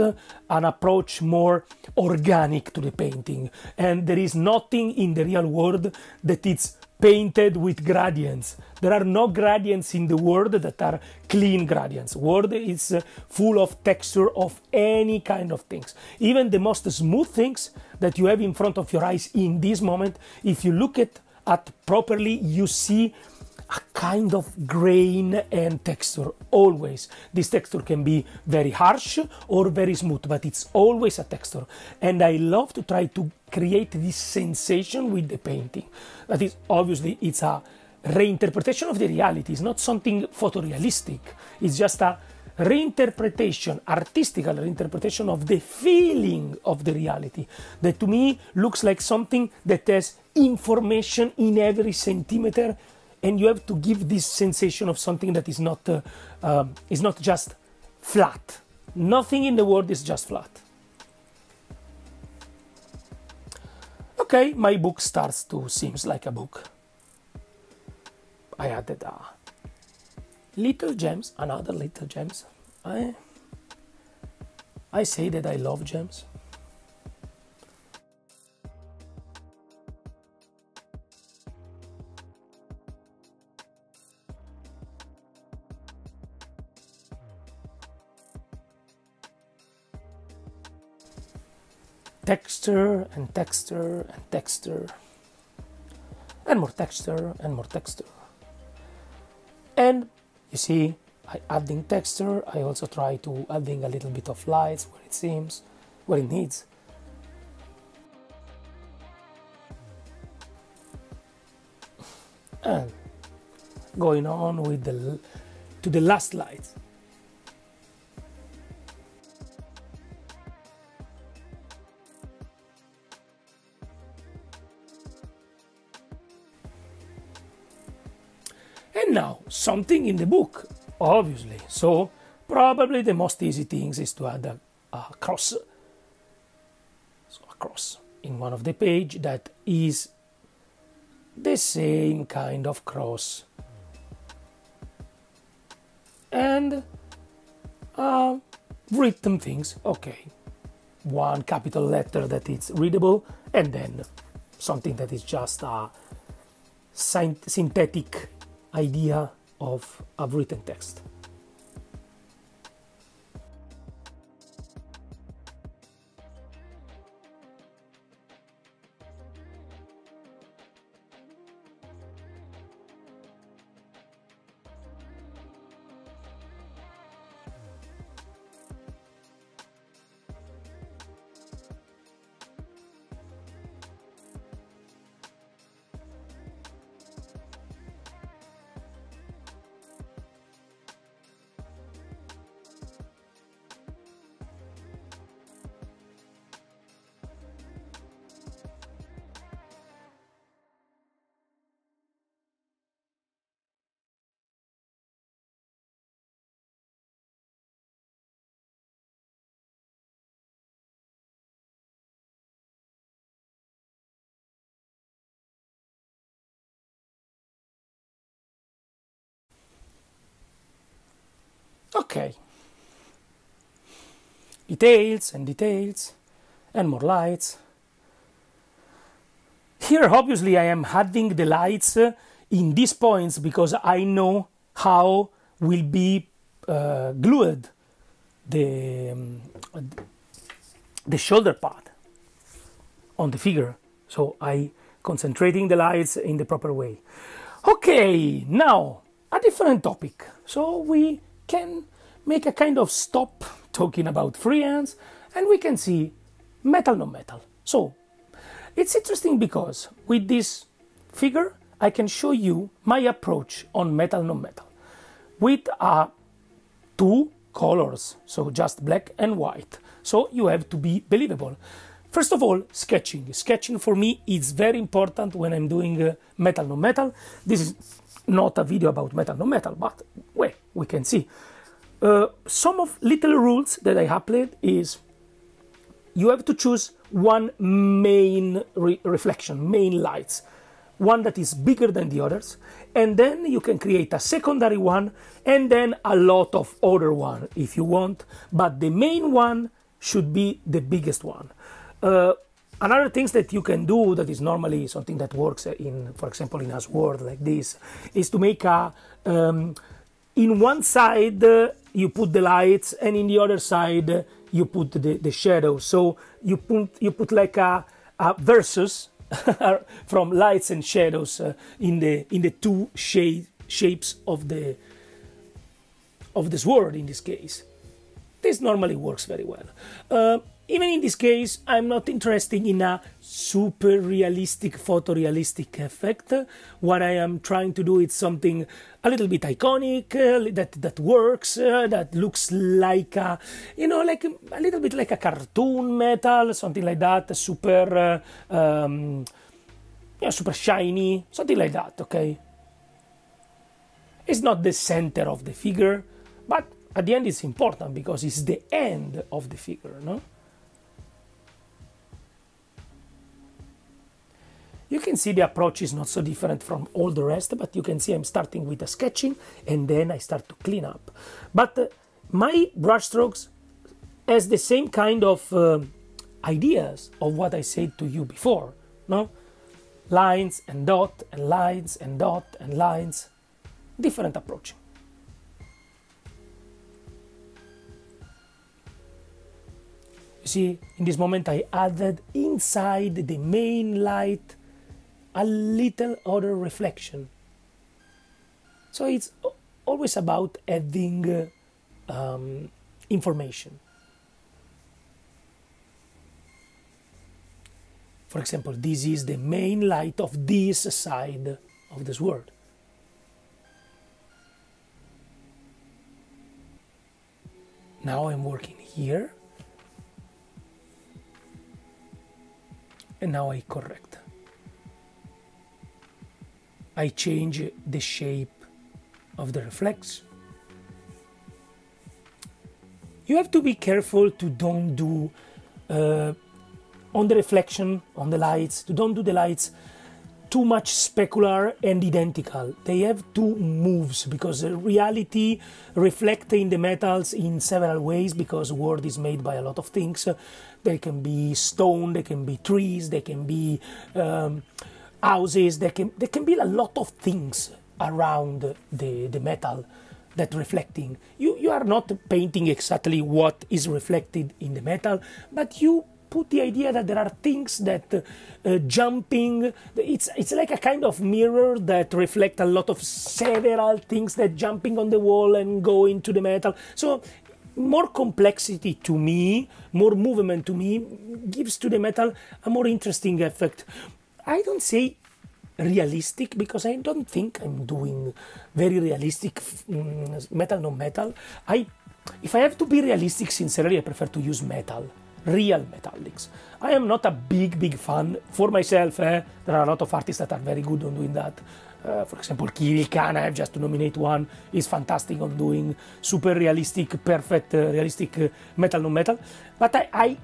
an approach more organic to the painting, and there is nothing in the real world that it's painted with gradients. There are no gradients in the world that are clean gradients. World is full of texture of any kind of things. Even the most smooth things that you have in front of your eyes in this moment, if you look at properly, you see a kind of grain and texture, always. This texture can be very harsh or very smooth, but it's always a texture. And I love to try to create this sensation with the painting. That is, obviously, it's a reinterpretation of the reality. It's not something photorealistic. It's just a reinterpretation, artistical reinterpretation of the feeling of the reality, that to me looks like something that has information in every centimeter. And you have to give this sensation of something that is not just flat. Nothing in the world is just flat. Okay, my book starts to seem like a book. I added little gems, another little gems. I say that I love gems. Texture and texture and texture, and more texture and more texture. And you see, I adding texture, I also try to adding a little bit of lights where it seems, where it needs. And going on with to the last light. And now, something in the book, obviously. So, probably the most easy things is to add a cross. So, a cross in one of the page that is the same kind of cross. And written things, okay. One capital letter that is readable, and then something that is just a synthetic idea of a written text. Okay. Details and details and more lights. Here obviously I am adding the lights in these points because I know how will be glued the shoulder part on the figure. So I concentrating the lights in the proper way. Okay, now a different topic. So we can make a kind of stop talking about freehands and we can see metal, non-metal. So it's interesting because with this figure I can show you my approach on metal, non-metal with two colors, so just black and white. So you have to be believable. First of all, sketching. Sketching for me is very important when I'm doing metal, non-metal. This is not a video about metal, non-metal, but well, we can see. Some of little rules that I applied is you have to choose one main reflection, main lights, one that is bigger than the others, and then you can create a secondary one and then a lot of other one if you want, but the main one should be the biggest one. Another things that you can do that is normally something that works in, for example, in a sword like this, is to make a in one side you put the lights and in the other side you put the shadows. So you put like a versus from lights and shadows in the two shapes of the sword in this case. This normally works very well. Even in this case, I'm not interested in a super realistic, photorealistic effect. What I am trying to do is something a little bit iconic, that works, that looks like a, you know, like a little bit like a cartoon metal, something like that, super, yeah, super shiny, something like that, okay? It's not the center of the figure, but at the end it's important because it's the end of the figure, no? You can see the approach is not so different from all the rest, but you can see I'm starting with the sketching and then I start to clean up. But my brushstrokes has the same kind of ideas of what I said to you before, no? Lines and dot and lines and dot and lines, different approach. You see, in this moment I added inside the main light a little other reflection. So it's always about adding information. For example, this is the main light of this side of the sword. Now I'm working here. And now I correct. I change the shape of the reflex. You have to be careful to don't do on the reflection, on the lights, to don't do the lights too much specular and identical. They have two moves because reality reflects in the metals in several ways because wood is made by a lot of things. They can be stone, they can be trees, they can be houses, there can be a lot of things around the metal that reflecting. You are not painting exactly what is reflected in the metal, but you put the idea that there are things that jumping, it's like a kind of mirror that reflect a lot of several things that jumping on the wall and go into the metal. So more complexity to me, more movement to me, gives to the metal a more interesting effect. I don't say realistic because I don't think I'm doing very realistic metal, non-metal. If I have to be realistic, sincerely, I prefer to use metal. Real metallics. I am not a big fan for myself. There are a lot of artists that are very good on doing that. For example, Khan, I have just to nominate one, is fantastic on doing super realistic, perfect, realistic metal, non-metal. But I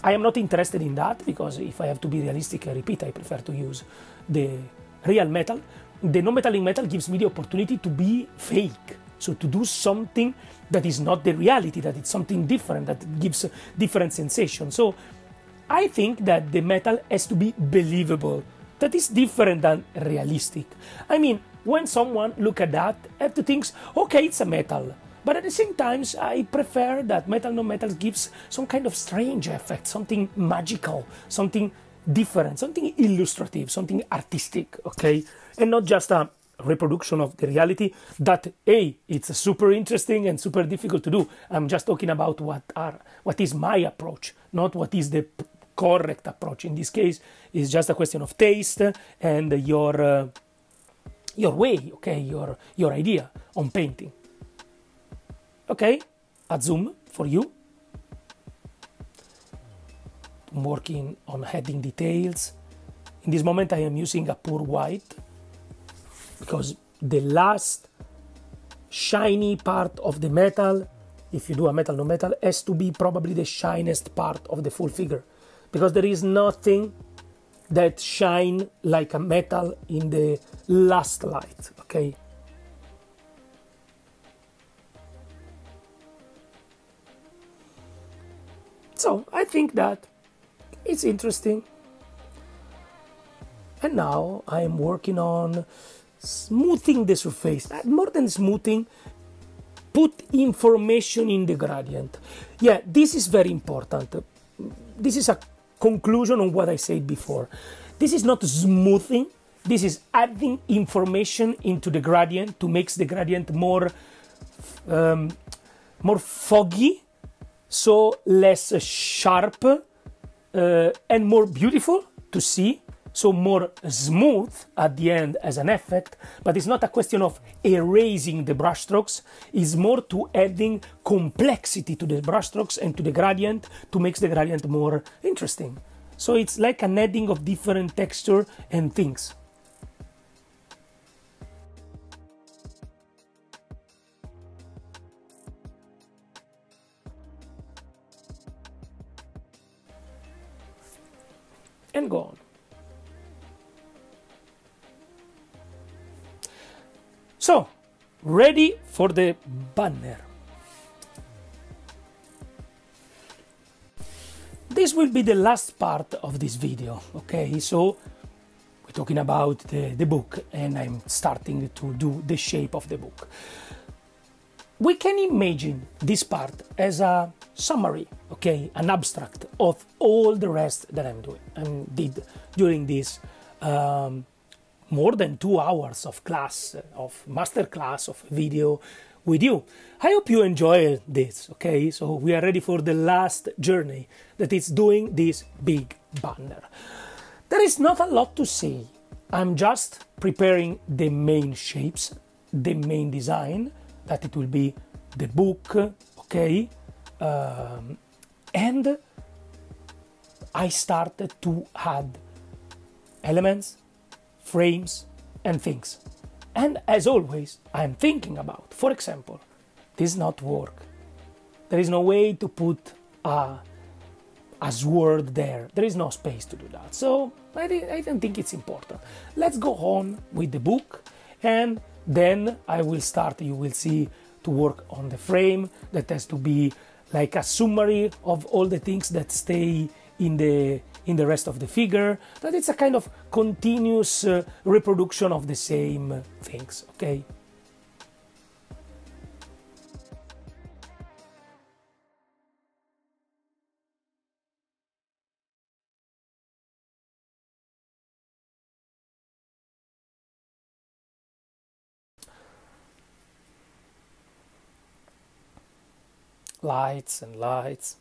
am not interested in that because if I have to be realistic, I repeat, I prefer to use the real metal. The non-metallic metal gives me the opportunity to be fake. So to do something that is not the reality, that it's something different, that gives a different sensation. So I think that the metal has to be believable. That is different than realistic. I mean, when someone look at that, have to think, okay, it's a metal. But at the same time, I prefer that metal non-metal gives some kind of strange effect, something magical, something different, something illustrative, something artistic, okay? And not just a reproduction of the reality that, hey, it's super interesting and super difficult to do. I'm just talking about what is my approach, not what is the correct approach. In this case, it's just a question of taste and your way, okay, your idea on painting. Okay, a zoom for you. I'm working on adding details. In this moment I am using a pure white because the last shiny part of the metal, if you do a metal no metal, has to be probably the shiniest part of the full figure, because there is nothing that shine like a metal in the last light, okay? So I think that it's interesting. And now I am working on smoothing the surface. More than smoothing, put information in the gradient. Yeah, this is very important. This is a conclusion on what I said before. This is not smoothing. This is adding information into the gradient to make the gradient more foggy, so less sharp and more beautiful to see, so more smooth at the end as an effect. But it's not a question of erasing the brushstrokes, it's more to adding complexity to the brushstrokes and to the gradient to make the gradient more interesting. So it's like an adding of different texture and things. And go on. So, ready for the banner. This will be the last part of this video, okay? So, we're talking about the book, and I'm starting to do the shape of the book. We can imagine this part as a summary, okay, an abstract of all the rest that I'm doing and did during this more than 2 hours of class, of master class, of video with you. I hope you enjoy this, okay? So we are ready for the last journey, that is doing this big banner. There is not a lot to say. I'm just preparing the main shapes, the main design, that it will be the book, okay? And I started to add elements, frames, and things. And as always, I'm thinking about, for example, this not work. There is no way to put a sword there. There is no space to do that. So I don't think it's important. Let's go on with the book, and then I will start, you will see, to work on the frame that has to be like a summary of all the things that stay in the rest of the figure, that it's a kind of continuous reproduction of the same things, okay? Lights and lights.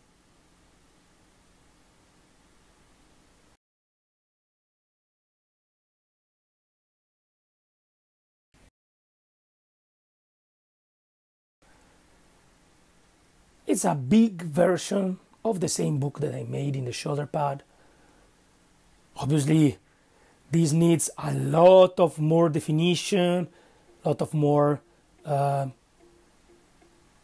It's a big version of the same book that I made in the shoulder pad. Obviously, this needs a lot of more definition, a lot of more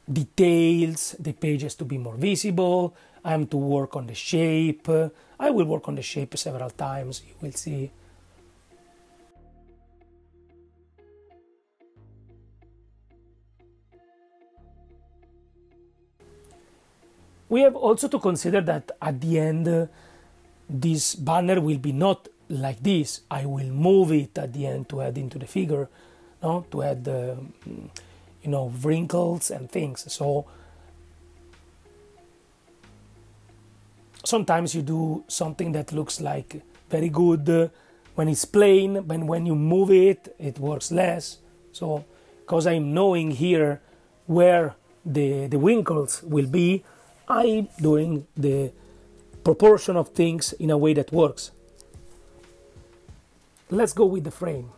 details. The page has to be more visible. I am to work on the shape. I will work on the shape several times, you will see. We have also to consider that at the end, this banner will be not like this. I will move it at the end to add into the figure, no? To add, you know, wrinkles and things. So sometimes you do something that looks like very good when it's plain, but when you move it, it works less. So, because I'm knowing here where the wrinkles will be, I'm doing the proportion of things in a way that works. Let's go with the frame.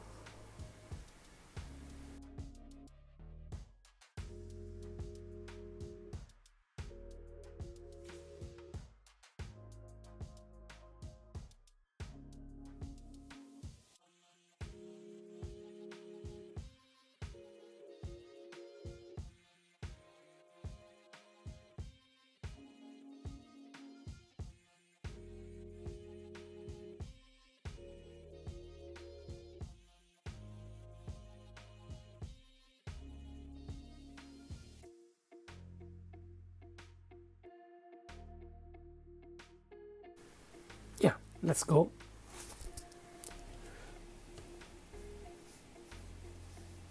Yeah, let's go.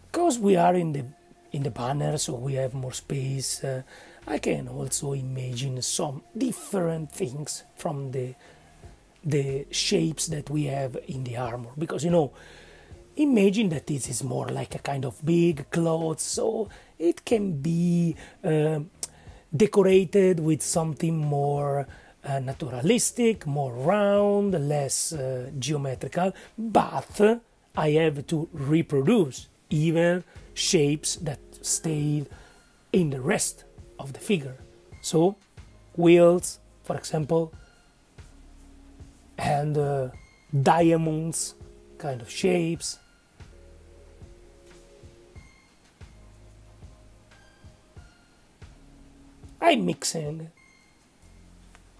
Because we are in the banner, so we have more space, I can also imagine some different things from the shapes that we have in the armor. Because, you know, imagine that this is more like a kind of big cloth, so it can be decorated with something more naturalistic, more round, less geometrical, but I have to reproduce even shapes that stayed in the rest of the figure. So wheels, for example, and diamonds kind of shapes. I'm mixing,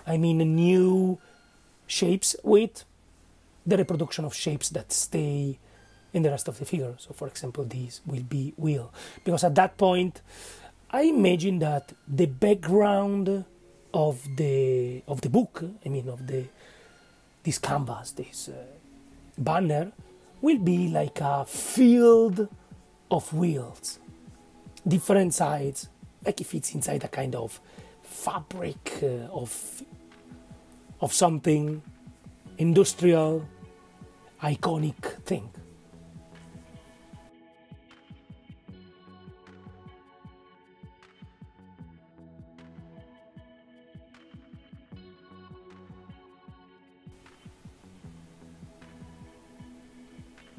I mean, new shapes with the reproduction of shapes that stay in the rest of the figure. So for example, these will be wheel, because at that point I imagine that the background of the book, I mean of this canvas, this banner, will be like a field of wheels, different sides, like if it's inside a kind of fabric of something industrial, iconic thing.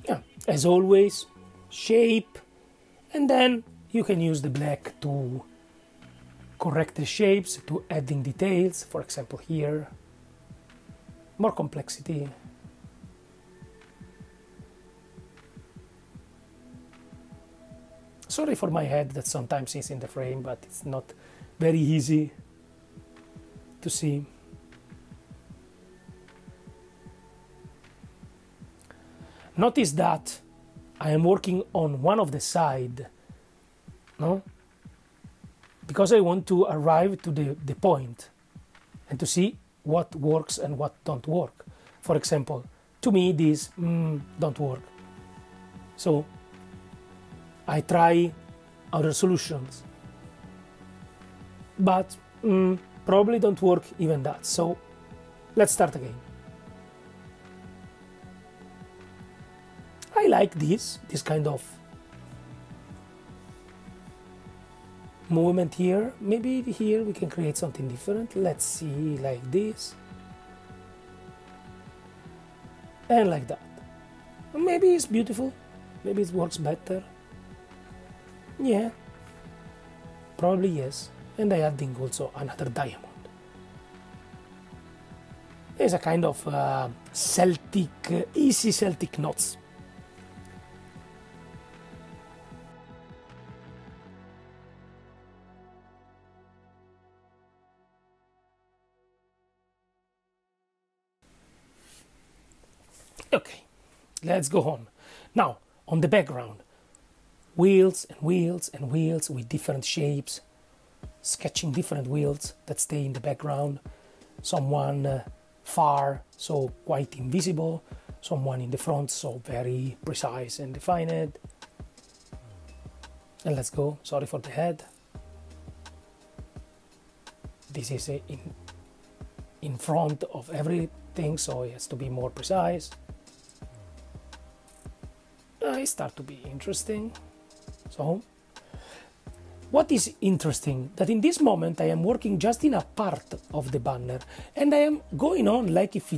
Yeah, as always, shape, and then you can use the black to correct the shapes, to adding details, for example here, more complexity. Sorry for my head that sometimes is in the frame, but it's not very easy to see. Notice that I am working on one of the side, no? Because I want to arrive to the point and to see what works and what don't work. For example, to me these don't work. So I try other solutions, but probably don't work even that. So let's start again. I like this kind of movement here. Maybe here we can create something different. Let's see, like this and like that. Maybe it's beautiful, maybe it works better. Yeah, probably yes. And I adding also another diamond. There's a kind of Celtic, easy Celtic knots. Okay, let's go on. Now, on the background, wheels and wheels and wheels with different shapes. sketching different wheels that stay in the background. Someone far, so quite invisible. Someone in the front, so very precise and defined. And let's go. Sorry for the head. This is in front of everything, so it has to be more precise. It starts to be interesting. So, what is interesting, that in this moment I am working just in a part of the banner, and I am going on like if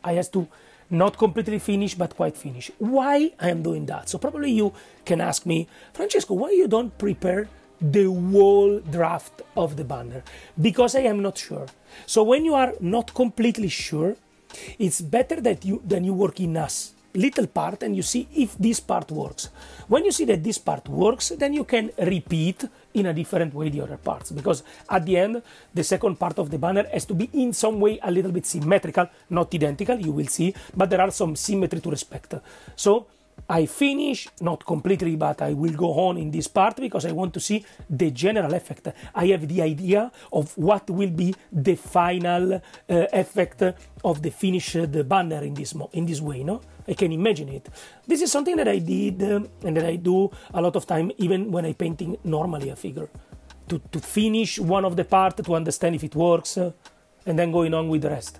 I have to not completely finish, but quite finish. Why I am doing that? So probably you can ask me, Francesco, why you don't prepare the whole draft of the banner? Because I am not sure. So when you are not completely sure, it's better that you work in a little part and you see if this part works. When you see that this part works, then you can repeat in a different way the other parts, because at the end the second part of the banner has to be in some way a little bit symmetrical, not identical, you will see, but there are some symmetry to respect. So I finish, not completely, but I will go on in this part because I want to see the general effect. I have the idea of what will be the final effect of the finished banner in this way, no? I can imagine it. This is something that I did and that I do a lot of time, even when I painting normally a figure. To finish one of the part, to understand if it works, and then going on with the rest.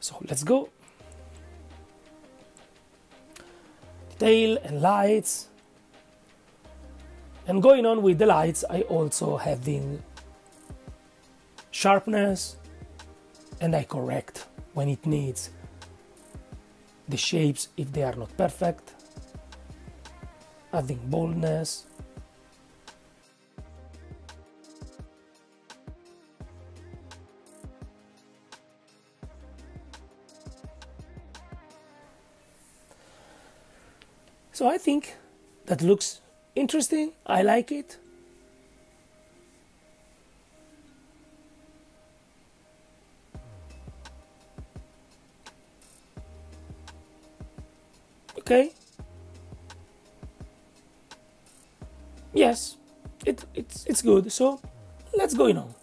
So let's go. Detail and lights. And going on with the lights, I also having sharpness, and I correct when it needs the shapes if they are not perfect, adding boldness. So I think that looks interesting. I like it. Okay. Yes, it's good. So let's go on.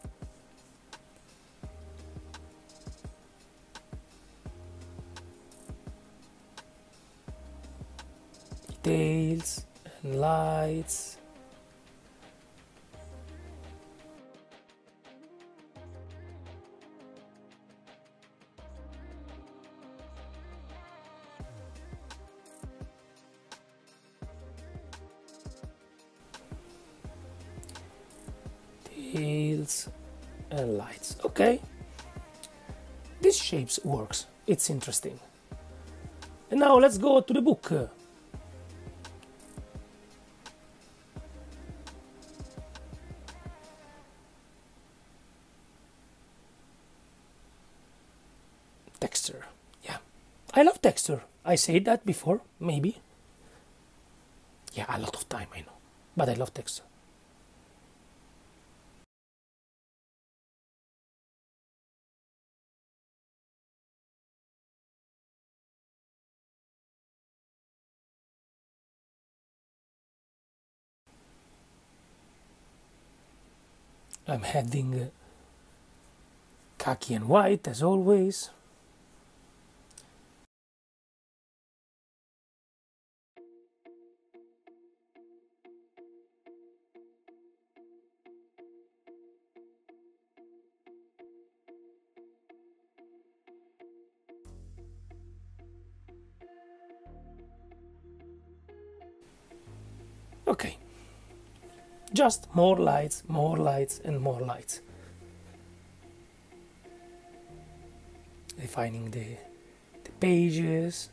Details and lights. Details and lights. Okay. This shapes works. It's interesting. And now let's go to the book. Texture. Yeah, I love texture. I said that before, maybe. Yeah, a lot of time, I know, but I love texture. I'm adding khaki and white as always. Okay, just more lights, and more lights. Defining the pages.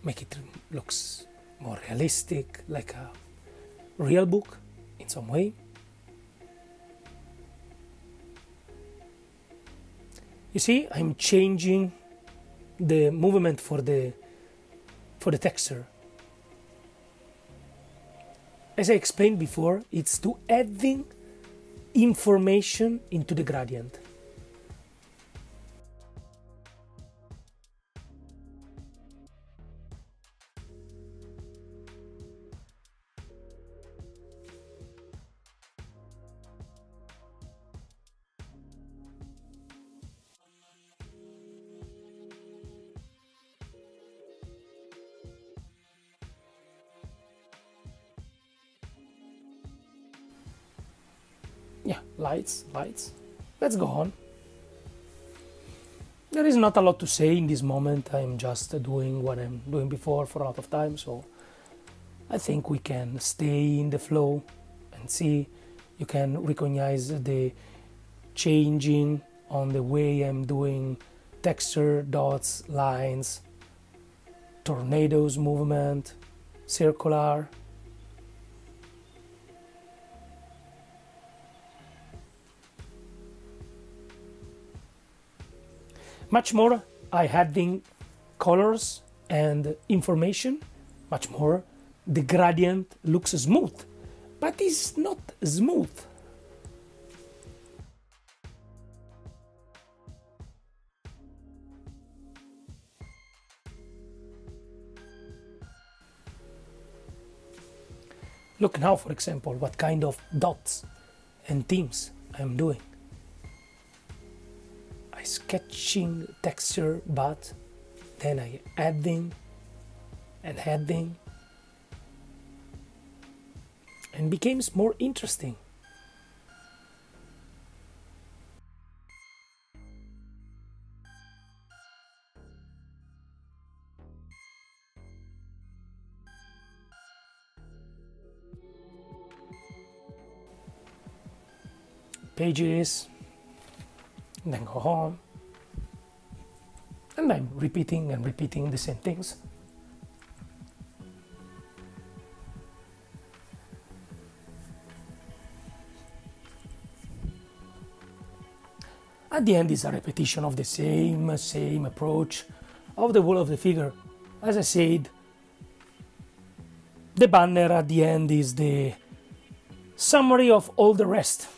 Make it looks more realistic, like a real book in some way. You see, I'm changing the movement for the texture. As I explained before, it's to adding information into the gradient. yeah, lights. Let's go on. There is not a lot to say in this moment. I'm just doing what I'm doing before for a lot of time, so I think we can stay in the flow and see. You can recognize the changing on the way I'm doing texture, dots, lines, tornadoes movement, circular. Much more I adding colors and information, much more the gradient looks smooth, but it's not smooth. Look now, for example, what kind of dots and themes I'm doing. I sketching texture, but then I adding and adding, and becomes more interesting. Pages, and then go home, and I'm repeating and repeating the same things. At the end is a repetition of the same approach of the wall of the figure. As I said, the banner at the end is the summary of all the rest.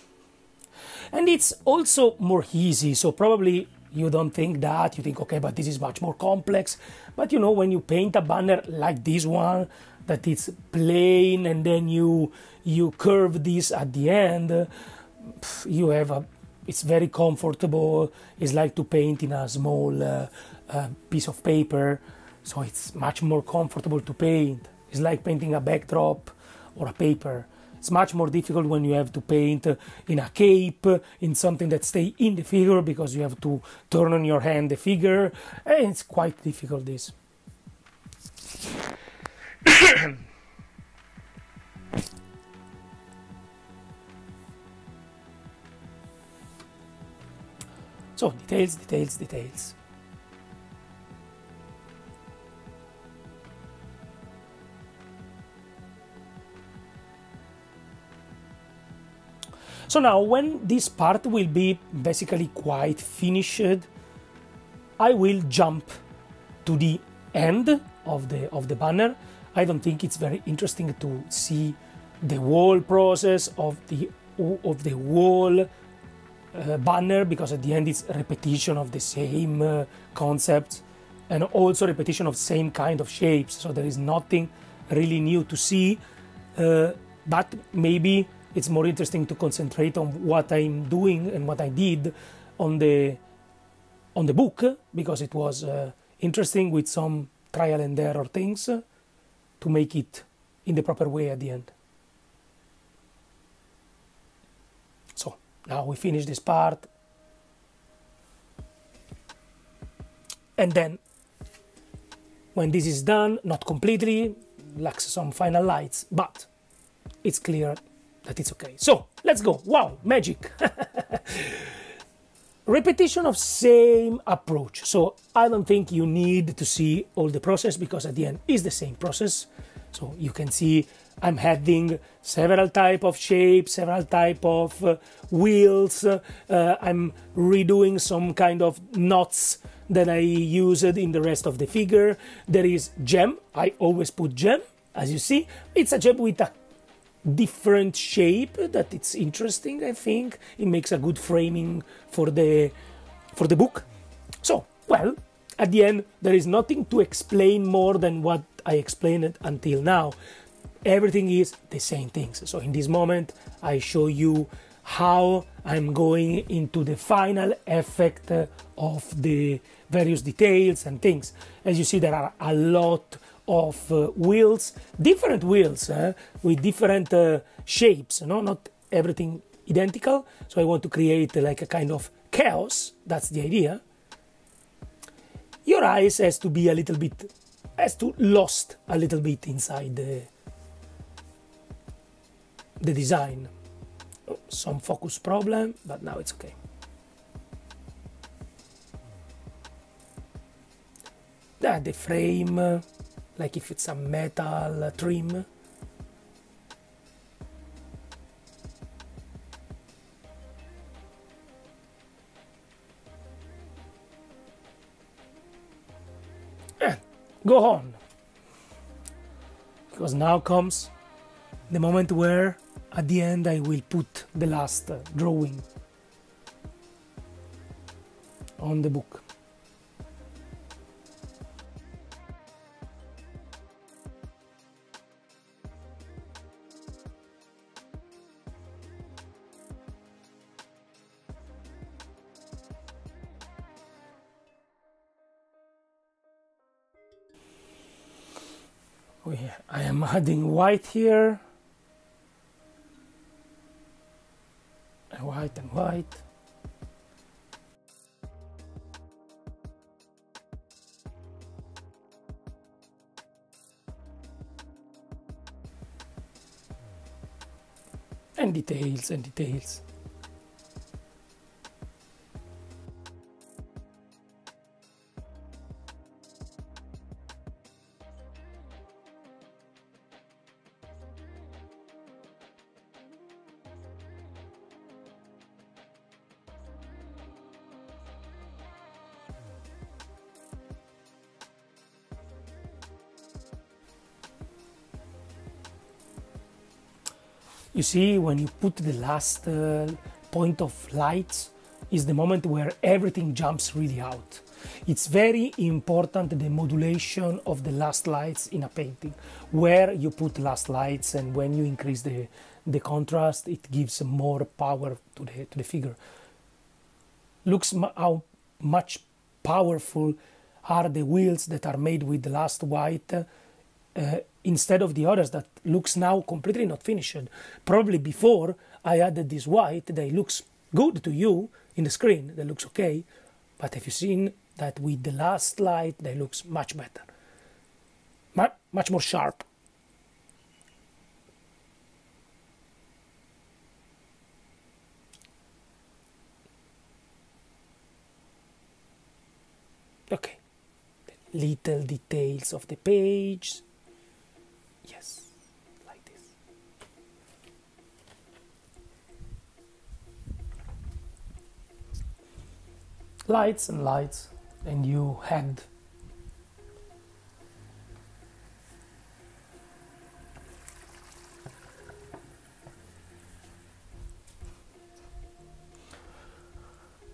And it's also more easy, so probably you don't think that, you think, okay, but this is much more complex. But you know, when you paint a banner like this one, that it's plain, and then you curve this at the end, you have it's very comfortable. It's like to paint in a small piece of paper, so it's much more comfortable to paint. It's like painting a backdrop or a paper. It's much more difficult when you have to paint in a cape, in something that stays in the figure, because you have to turn on your hand the figure, and it's quite difficult, this. So, details. So now, when this part will be basically quite finished, I will jump to the end of the banner. I don't think it's very interesting to see the wall process of the wall banner, because at the end it's repetition of the same concepts, and also repetition of same kind of shapes. So there is nothing really new to see, but maybe it's more interesting to concentrate on what I'm doing and what I did on the book, because it was interesting with some trial and error things to make it in the proper way at the end. So now we finish this part, and then when this is done, not completely, lacks some final lights, but it's clear that it's okay. So let's go. Wow, magic. Repetition of same approach. So I don't think you need to see all the process, because at the end is the same process. So you can see I'm adding several type of shapes, several type of wheels. I'm redoing some kind of knots that I used in the rest of the figure. There is gem. I always put gem, as you see. It's a gem with a different shape that it's interesting. I think it makes a good framing for the book. So, well, at the end there is nothing to explain more than what I explained until now. Everything is the same things. So in this moment I show you how I'm going into the final effect of the various details and things. As you see, there are a lot of wheels, different wheels with different shapes. Not everything identical, so I want to create like a kind of chaos. That's the idea. Your eyes has to be a little bit, has to lost a little bit inside the design. Some focus problem, but now it's okay. The frame, like if it's a metal trim. And go on, because now comes the moment where at the end I will put the last drawing on the book. I am adding white here, and white and white. And details and details. You see, when you put the last point of lights, is the moment where everything jumps really out. It's very important, the modulation of the last lights in a painting, where you put last lights, and when you increase the contrast, it gives more power to the figure. Looks how much powerful are the wheels that are made with the last white, instead of the others that looks now completely not finished. Probably before I added this white, they looks good to you in the screen, they looks okay, but have you seen that with the last light they looks much better, much more sharp. Okay, the little details of the page. Yes, like this. Lights and lights, and you had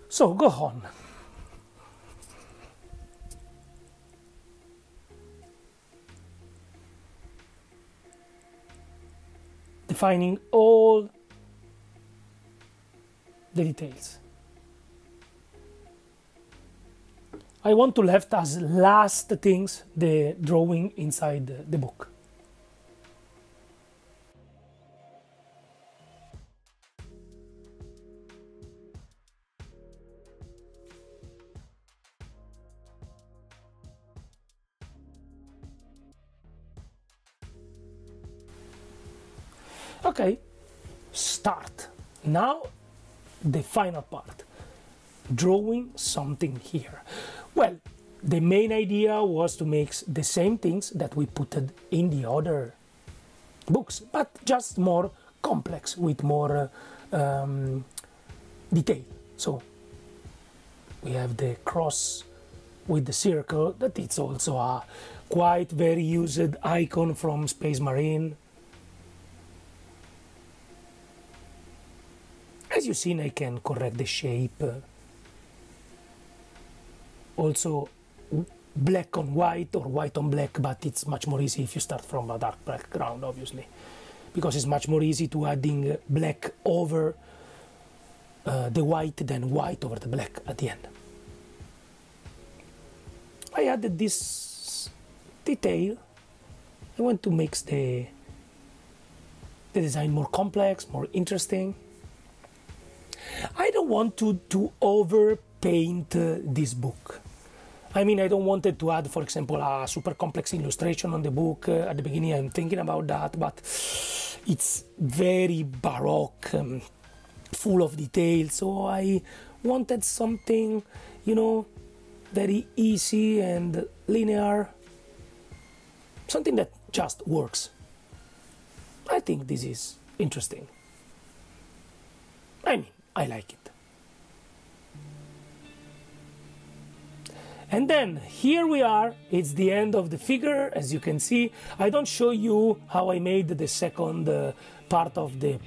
so go on. Defining all the details. I want to left as last things the drawing inside the book. Okay, start. Now the final part, drawing something here. Well, the main idea was to make the same things that we put in the other books, but just more complex with more detail. So we have the cross with the circle, that it's also a quite very used icon from Space Marine. As you've seen, I can correct the shape. Also black on white or white on black, but it's much more easy if you start from a dark background, obviously, because it's much more easy to adding black over the white than white over the black at the end. I added this detail. I want to make the design more complex, more interesting. don't want to overpaint this book. I mean, I don't want it to add, for example, a super complex illustration on the book. At the beginning, I'm thinking about that, but it's very baroque, full of detail. So I wanted something, you know, very easy and linear, something that just works. I think this is interesting. I mean, I like it. And then here we are, it's the end of the figure. As you can see, I don't show you how I made the second part of the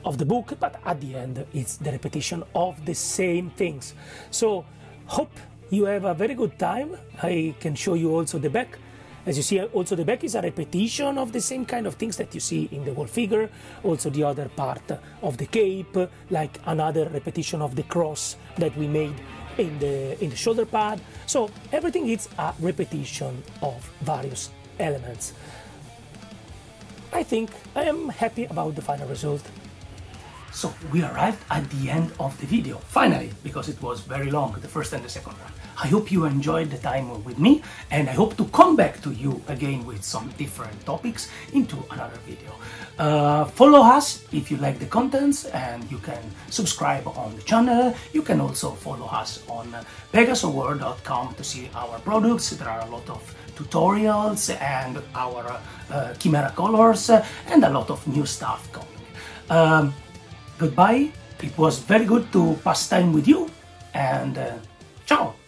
book, but at the end it's the repetition of the same things. So hope you have a very good time. I can show you also the back. As you see, also the back is a repetition of the same kind of things that you see in the whole figure. Also the other part of the cape, like another repetition of the cross that we made in the shoulder pad. So everything is a repetition of various elements. I think I am happy about the final result. So we arrived at the end of the video, finally, because it was very long, the first and the second one. I hope you enjoyed the time with me, and I hope to come back to you again with some different topics into another video. Follow us if you like the contents, and you can subscribe on the channel. You can also follow us on pegasoworld.com to see our products. There are a lot of tutorials and our Kimera colors and a lot of new stuff coming. Goodbye. It was very good to pass time with you, and ciao.